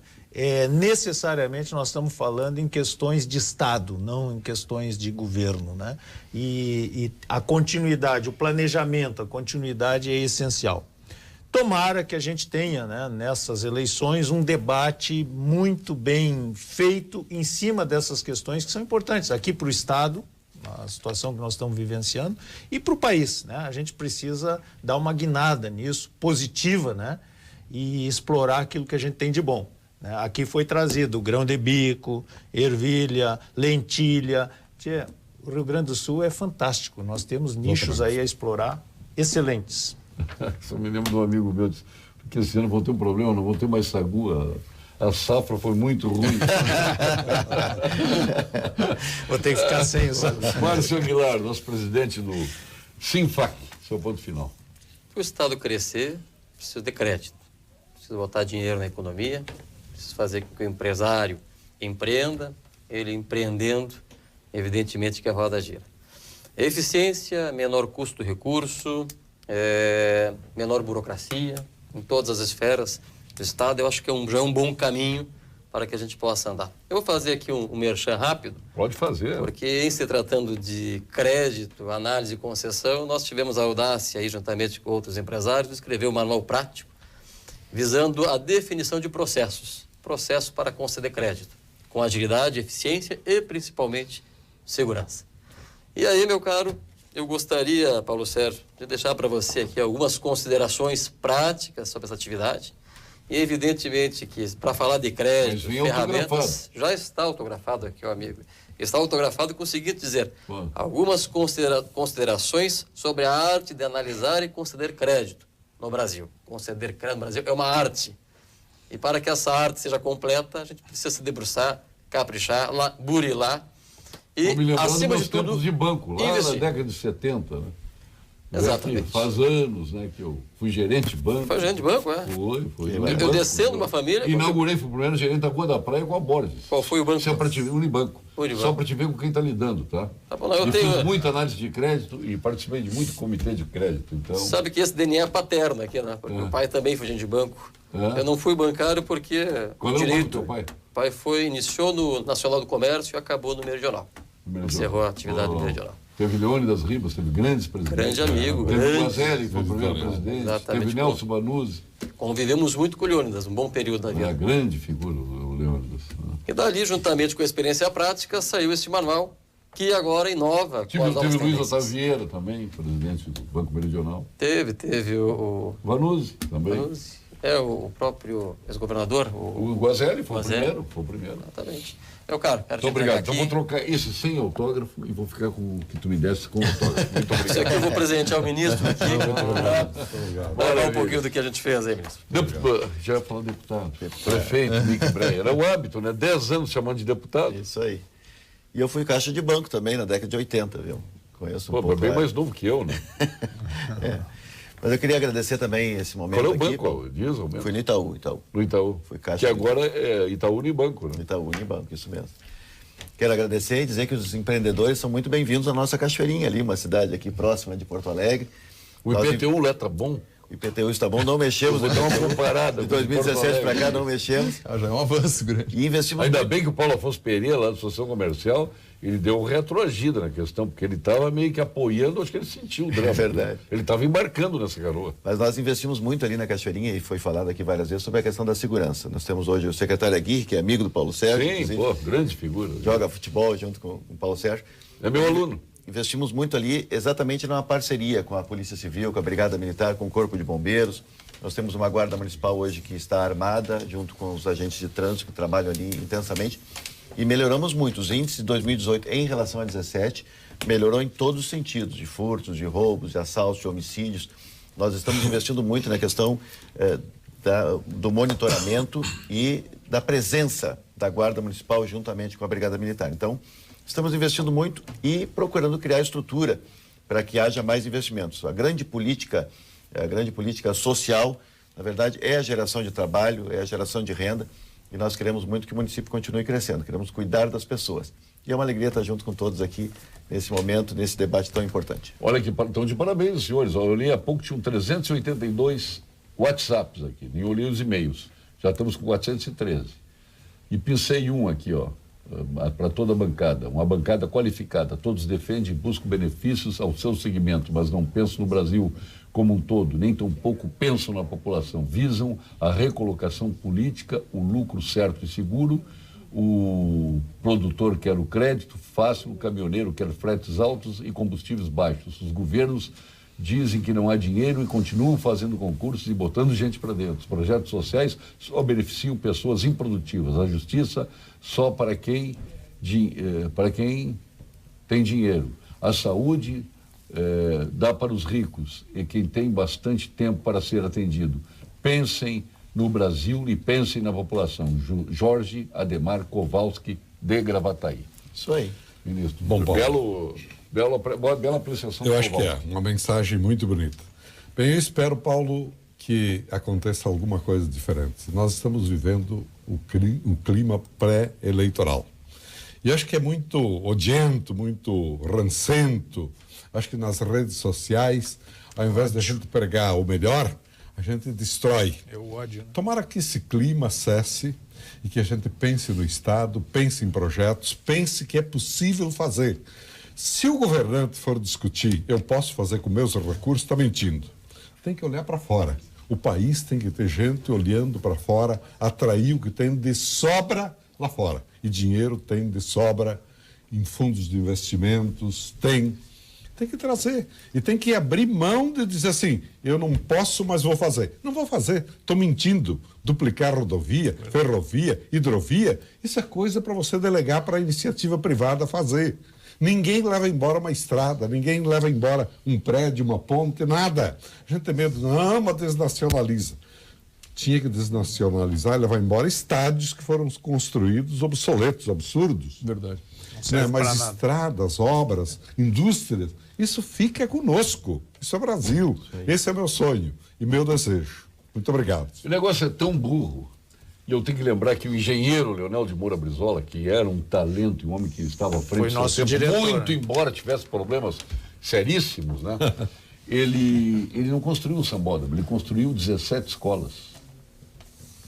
Speaker 7: necessariamente nós estamos falando em questões de Estado, não em questões de governo, né? E a continuidade, o planejamento, a continuidade é essencial. Tomara que a gente tenha, né, nessas eleições, um debate muito bem feito em cima dessas questões que são importantes aqui para o Estado, a situação que nós estamos vivenciando, e para o país, né? A gente precisa dar uma guinada nisso, positiva, né? E explorar aquilo que a gente tem de bom, né? Aqui foi trazido grão de bico, ervilha, lentilha. O Rio Grande do Sul é fantástico, nós temos nichos aí a explorar excelentes.
Speaker 2: Só me lembro de um amigo meu, disse, porque esse ano vou ter um problema, não vou ter mais sagu, a safra foi muito ruim.
Speaker 7: Vou ter que ficar sem isso.
Speaker 2: Márcio Aguilar, nosso presidente do Sinfac, seu ponto final.
Speaker 4: Para o Estado crescer, precisa de crédito, precisa botar dinheiro na economia, precisa fazer com que o empresário empreenda, ele empreendendo, evidentemente que a roda gira. Eficiência, menor custo do recurso, menor burocracia em todas as esferas do Estado. Eu acho que já é um bom caminho para que a gente possa andar. Eu vou fazer aqui um merchan rápido,
Speaker 2: Pode fazer.
Speaker 4: porque em se tratando de crédito, análise e concessão, nós tivemos a audácia, aí, juntamente com outros empresários, de escrever um manual prático visando a definição de processos para conceder crédito, com agilidade, eficiência e, principalmente, segurança. E aí, meu caro, eu gostaria, Paulo Sérgio, de deixar para você aqui algumas considerações práticas sobre essa atividade. E evidentemente que para falar de crédito, ferramentas, já está autografado aqui, ó, amigo. Está autografado com o seguinte dizer, algumas considerações sobre a arte de analisar e conceder crédito no Brasil. Conceder crédito no Brasil é uma arte. E para que essa arte seja completa, a gente precisa se debruçar, caprichar, burilar e,
Speaker 2: me lembrando
Speaker 4: acima
Speaker 2: dos
Speaker 4: de tudo,
Speaker 2: tempos de banco, lá
Speaker 4: investir.
Speaker 2: na década de 70, né?
Speaker 4: Exatamente.
Speaker 2: Faz anos, né, que eu fui gerente de banco.
Speaker 4: Foi gerente de banco, é?
Speaker 2: Foi.
Speaker 4: Eu descendo uma família...
Speaker 2: Inaugurei, fui o primeiro gerente da Rua da Praia com a Borges.
Speaker 4: Qual foi o banco?
Speaker 2: Só para te ver, Unibanco. Só para te ver com quem está lidando, tá?
Speaker 4: Tá bom, não,
Speaker 2: fiz muita análise de crédito e participei de muito comitê de crédito, então...
Speaker 4: Sabe que esse DNA é paterno aqui, né? Porque meu pai também foi gerente de banco. Eu não fui bancário porque...
Speaker 2: Qual é o banco do teu pai?
Speaker 4: O pai iniciou no Nacional do Comércio e acabou no Meridional. Encerrou a atividade no Meridional.
Speaker 2: Teve Leônidas Ribas, teve grandes presidentes.
Speaker 4: Grande amigo,
Speaker 2: teve
Speaker 4: grande.
Speaker 2: Guazelli, foi o primeiro presidente.
Speaker 4: Exatamente.
Speaker 2: Teve Nelson Banuzzi.
Speaker 4: Convivemos muito com o Leônidas, um bom período da vida.
Speaker 2: Uma grande figura, o Leônidas.
Speaker 4: E dali, juntamente com a experiência prática, saiu esse manual, que agora inova.
Speaker 2: Teve Luiz Otávio Vieira também, presidente do Banco Meridional.
Speaker 4: Teve o...
Speaker 2: Vanuzzi também.
Speaker 4: Vanuzzi. O próprio ex-governador.
Speaker 2: O Guazelli foi o primeiro.
Speaker 4: Exatamente. Meu caro, quero
Speaker 2: muito obrigado. Então vou trocar esse sem autógrafo e vou ficar com o que tu me desse com autógrafo. Muito obrigado.
Speaker 4: Isso aqui eu vou presentear o ministro aqui. Muito obrigado. Falar um pouquinho do que a gente fez aí, ministro.
Speaker 2: Já falou deputado. Prefeito, Mick Breyer. Era o hábito, né? 10 anos chamando de deputado.
Speaker 6: Isso aí. E eu fui caixa de banco também na década de 80, viu? Conheço um pouco.
Speaker 2: Bem mais novo que eu, né?
Speaker 6: Mas eu queria agradecer também esse momento aqui.
Speaker 2: Qual é o banco? Diesel mesmo?
Speaker 6: Foi no Itaú.
Speaker 2: No Itaú.
Speaker 6: Foi caixa
Speaker 2: que agora é Itaú Unibanco, né?
Speaker 6: Itaú Unibanco, isso mesmo. Quero agradecer e dizer que os empreendedores são muito bem-vindos à nossa Cachoeirinha ali, uma cidade aqui próxima de Porto Alegre.
Speaker 2: O IPTU lá tá bom?
Speaker 6: O IPTU está bom, não mexemos.
Speaker 2: Vou dar uma comparada.
Speaker 6: De 2017 para cá não mexemos.
Speaker 5: Já é um avanço grande.
Speaker 6: E investimos.
Speaker 2: Ainda bem que o Paulo Afonso Pereira, lá da Associação Comercial, ele deu um retroagida na questão, porque ele estava meio que apoiando, acho que ele sentiu o drama.
Speaker 6: É verdade.
Speaker 2: Ele estava embarcando nessa garoa.
Speaker 6: Mas nós investimos muito ali na Cachoeirinha, e foi falado aqui várias vezes, sobre a questão da segurança. Nós temos hoje o secretário Aguirre, que é amigo do Paulo Sérgio.
Speaker 2: Sim, grande figura.
Speaker 6: Joga futebol junto com o Paulo Sérgio.
Speaker 2: É meu aluno.
Speaker 6: Investimos muito ali, exatamente numa parceria com a Polícia Civil, com a Brigada Militar, com o Corpo de Bombeiros. Nós temos uma guarda municipal hoje que está armada, junto com os agentes de trânsito que trabalham ali intensamente. E melhoramos muito. Os índices de 2018 em relação a 2017 melhorou em todos os sentidos, de furtos, de roubos, de assaltos, de homicídios. Nós estamos investindo muito na questão do monitoramento e da presença da Guarda Municipal juntamente com a Brigada Militar. Então, estamos investindo muito e procurando criar estrutura para que haja mais investimentos. A grande política social, na verdade, é a geração de trabalho, é a geração de renda. E nós queremos muito que o município continue crescendo, queremos cuidar das pessoas. E é uma alegria estar junto com todos aqui nesse momento, nesse debate tão importante.
Speaker 2: Olha que estão de parabéns, senhores. Eu li há pouco, tinham 382 WhatsApps aqui, nem olhei os e-mails. Já estamos com 413. E pensei um aqui, ó, para toda a bancada, uma bancada qualificada. Todos defendem e buscam benefícios ao seu segmento, mas não pensam no Brasil como um todo, nem tampouco pensam na população. Visam a recolocação política, o lucro certo e seguro. O produtor quer o crédito fácil, o caminhoneiro quer fretes altos e combustíveis baixos. Os governos dizem que não há dinheiro e continuam fazendo concursos e botando gente para dentro. Os projetos sociais só beneficiam pessoas improdutivas. A justiça só para quem tem dinheiro. A saúde dá para os ricos e quem tem bastante tempo para ser atendido. Pensem no Brasil e pensem na população. Jorge Ademar Kowalski, de Gravataí.
Speaker 6: Isso aí.
Speaker 2: Ministro,
Speaker 3: Bom, Paulo.
Speaker 2: bela apreciação.
Speaker 3: Eu acho que é uma mensagem muito bonita. Bem, eu espero, Paulo, que aconteça alguma coisa diferente. Nós estamos vivendo um clima pré-eleitoral. E acho que é muito odiento, muito rancento. Acho que nas redes sociais, ao invés de a gente pregar o melhor, a gente destrói.
Speaker 7: É o ódio, né?
Speaker 3: Tomara que esse clima cesse e que a gente pense no Estado, pense em projetos, pense que é possível fazer. Se o governante for discutir, eu posso fazer com meus recursos, está mentindo. Tem que olhar para fora. O país tem que ter gente olhando para fora, atrair o que tem de sobra lá fora. E dinheiro tem de sobra em fundos de investimentos, tem que trazer. E tem que abrir mão de dizer assim, eu não posso, mas vou fazer. Não vou fazer, estou mentindo. Duplicar rodovia, ferrovia, hidrovia, isso é coisa para você delegar para a iniciativa privada fazer. Ninguém leva embora uma estrada, ninguém leva embora um prédio, uma ponte, nada. A gente tem medo, não, mas desnacionaliza. Tinha que desnacionalizar e levar embora estádios que foram construídos obsoletos, absurdos.
Speaker 5: Verdade.
Speaker 3: Mas estradas, obras, indústrias, isso fica conosco. Isso é Brasil. Esse é meu sonho e meu desejo. Muito obrigado.
Speaker 2: O negócio é tão burro. E eu tenho que lembrar que o engenheiro Leonel de Moura Brizola, que era um talento e um homem que estava à frente do seu tempo, muito embora tivesse problemas seríssimos, né? ele não construiu o sambódromo, ele construiu 17 escolas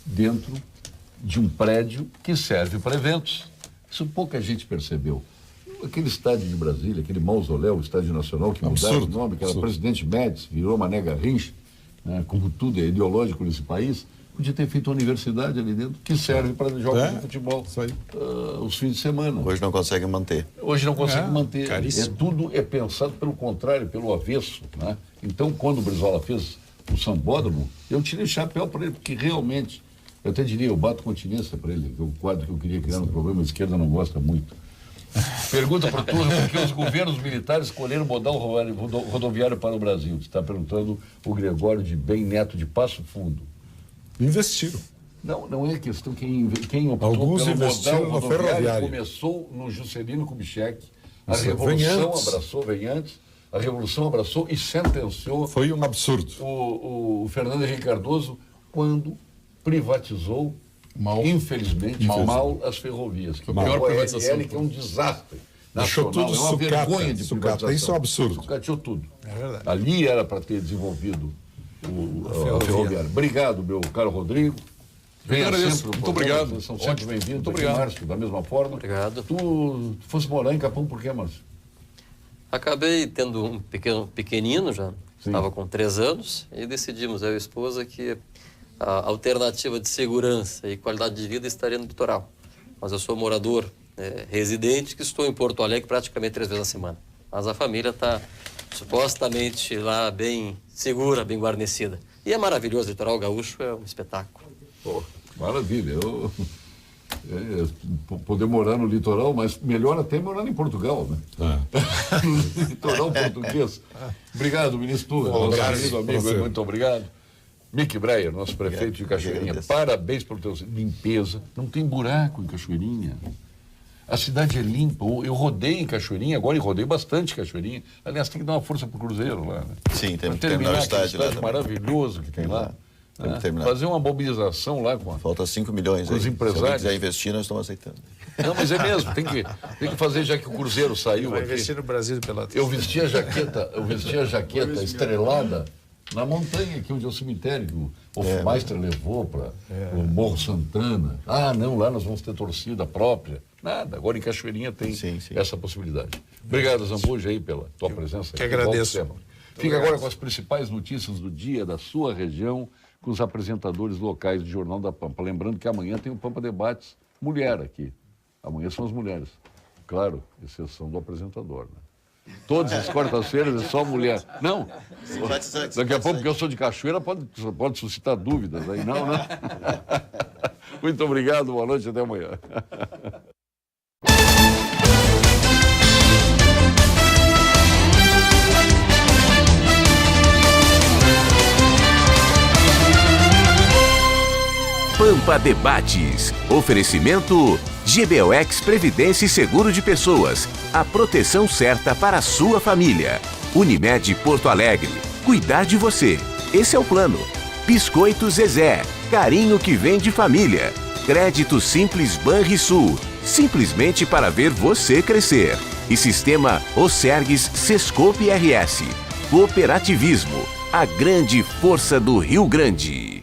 Speaker 2: dentro de um prédio que serve para eventos. Isso pouca gente percebeu. Aquele estádio de Brasília, aquele mausoléu, o Estádio Nacional, que mudaram o nome, que era Presidente Médici, virou Mané Garrincha, né? Como tudo é ideológico nesse país, podia ter feito uma universidade ali dentro que serve para jogos de futebol os fins de semana.
Speaker 6: Hoje não consegue manter.
Speaker 2: Hoje não consegue manter.
Speaker 7: Caríssimo.
Speaker 2: Tudo é pensado pelo contrário, pelo avesso, né? Então, quando o Brizola fez o sambódromo, eu tirei chapéu para ele, porque realmente, eu até diria, eu bato continência para ele, que é o quadro que eu queria criar no programa, a esquerda não gosta muito. Pergunta para todos por que os governos militares escolheram mudar o rodoviário para o Brasil. Está perguntando o Gregório de Bem Neto de Passo Fundo.
Speaker 3: Investiram.
Speaker 2: Não é questão quem optou
Speaker 3: Alguns
Speaker 2: pelo
Speaker 3: investiram
Speaker 2: modal
Speaker 3: na
Speaker 2: rodoviário.
Speaker 3: ferroviária.
Speaker 2: Começou no Juscelino Kubitschek, a
Speaker 3: Isso,
Speaker 2: Revolução abraçou, vem antes, a Revolução abraçou e sentenciou
Speaker 3: Foi um absurdo.
Speaker 2: o Fernando Henrique Cardoso quando privatizou, infelizmente, mal as ferrovias. Que
Speaker 5: a pior privatização.
Speaker 2: Que é um desastre.
Speaker 3: Deixou
Speaker 2: nacional,
Speaker 3: tudo
Speaker 2: é uma
Speaker 3: sucata,
Speaker 2: vergonha de privatização.
Speaker 3: Isso é um absurdo.
Speaker 2: Sucateou tudo.
Speaker 7: É verdade.
Speaker 2: Ali era para ter desenvolvido a ferroviária. Obrigado, meu caro Rodrigo. Venha sempre.
Speaker 5: Muito obrigado.
Speaker 2: Vocês são sempre bem-vindos.
Speaker 5: Muito obrigado.
Speaker 2: Márcio, da mesma forma.
Speaker 4: Obrigado.
Speaker 2: Tu fosse morar em Capão por quê, Márcio?
Speaker 4: Acabei tendo um pequenino já, estava com 3 anos, e decidimos, eu e a esposa, que a alternativa de segurança e qualidade de vida estaria no litoral. Mas eu sou morador residente, que estou em Porto Alegre praticamente 3 vezes na semana. Mas a família está supostamente lá bem segura, bem guarnecida. E é maravilhoso, o litoral gaúcho é um espetáculo.
Speaker 2: Pô, maravilha. Poder morar no litoral, mas melhor até morar em Portugal, né? No litoral português. Obrigado, ministro. Nosso querido amigo, muito obrigado. Mick Breyer, nosso prefeito de Cachoeirinha, parabéns pelo teu limpeza. Não tem buraco em Cachoeirinha. A cidade é limpa. Eu rodei em Cachoeirinha agora e rodei bastante em Cachoeirinha. Aliás, tem que dar uma força pro Cruzeiro lá, né?
Speaker 6: Sim, tem que
Speaker 2: terminar
Speaker 6: terminar o estádio lá.
Speaker 2: Maravilhoso que tem lá.
Speaker 6: Tem que terminar.
Speaker 2: Fazer uma mobilização lá com
Speaker 6: Falta 5 milhões.
Speaker 2: Com os
Speaker 6: aí.
Speaker 2: empresários.
Speaker 6: Se alguém quiser investir, nós estamos aceitando.
Speaker 2: Não, mas é mesmo, tem que fazer, já que o Cruzeiro saiu
Speaker 7: Vai
Speaker 2: aqui.
Speaker 7: investir no Brasil pela
Speaker 2: Eu vestia a jaqueta estrelada na montanha aqui, onde é o cemitério, que o Hofmeister levou para o Morro Santana. Ah, não, lá nós vamos ter torcida própria. Nada, agora em Cachoeirinha tem essa possibilidade. Obrigado, Zambuja, aí pela tua presença.
Speaker 7: Que agradeço.
Speaker 2: Fica agora com as principais notícias do dia da sua região, com os apresentadores locais do Jornal da Pampa. Lembrando que amanhã tem o Pampa Debates mulher aqui. Amanhã são as mulheres. Claro, exceção do apresentador, né? Todas as quartas-feiras é só mulher. Não, daqui a pouco, porque eu sou de Cachoeira, pode suscitar dúvidas aí. Não, né? Muito obrigado, boa noite, até amanhã.
Speaker 1: Pampa Debates. Oferecimento GBOX Previdência e Seguro de Pessoas. A proteção certa para a sua família. Unimed Porto Alegre. Cuidar de você. Esse é o plano. Biscoito Zezé. Carinho que vem de família. Crédito Simples Banrisul. Simplesmente para ver você crescer. E Sistema Osergues Sescope RS. Cooperativismo. A grande força do Rio Grande.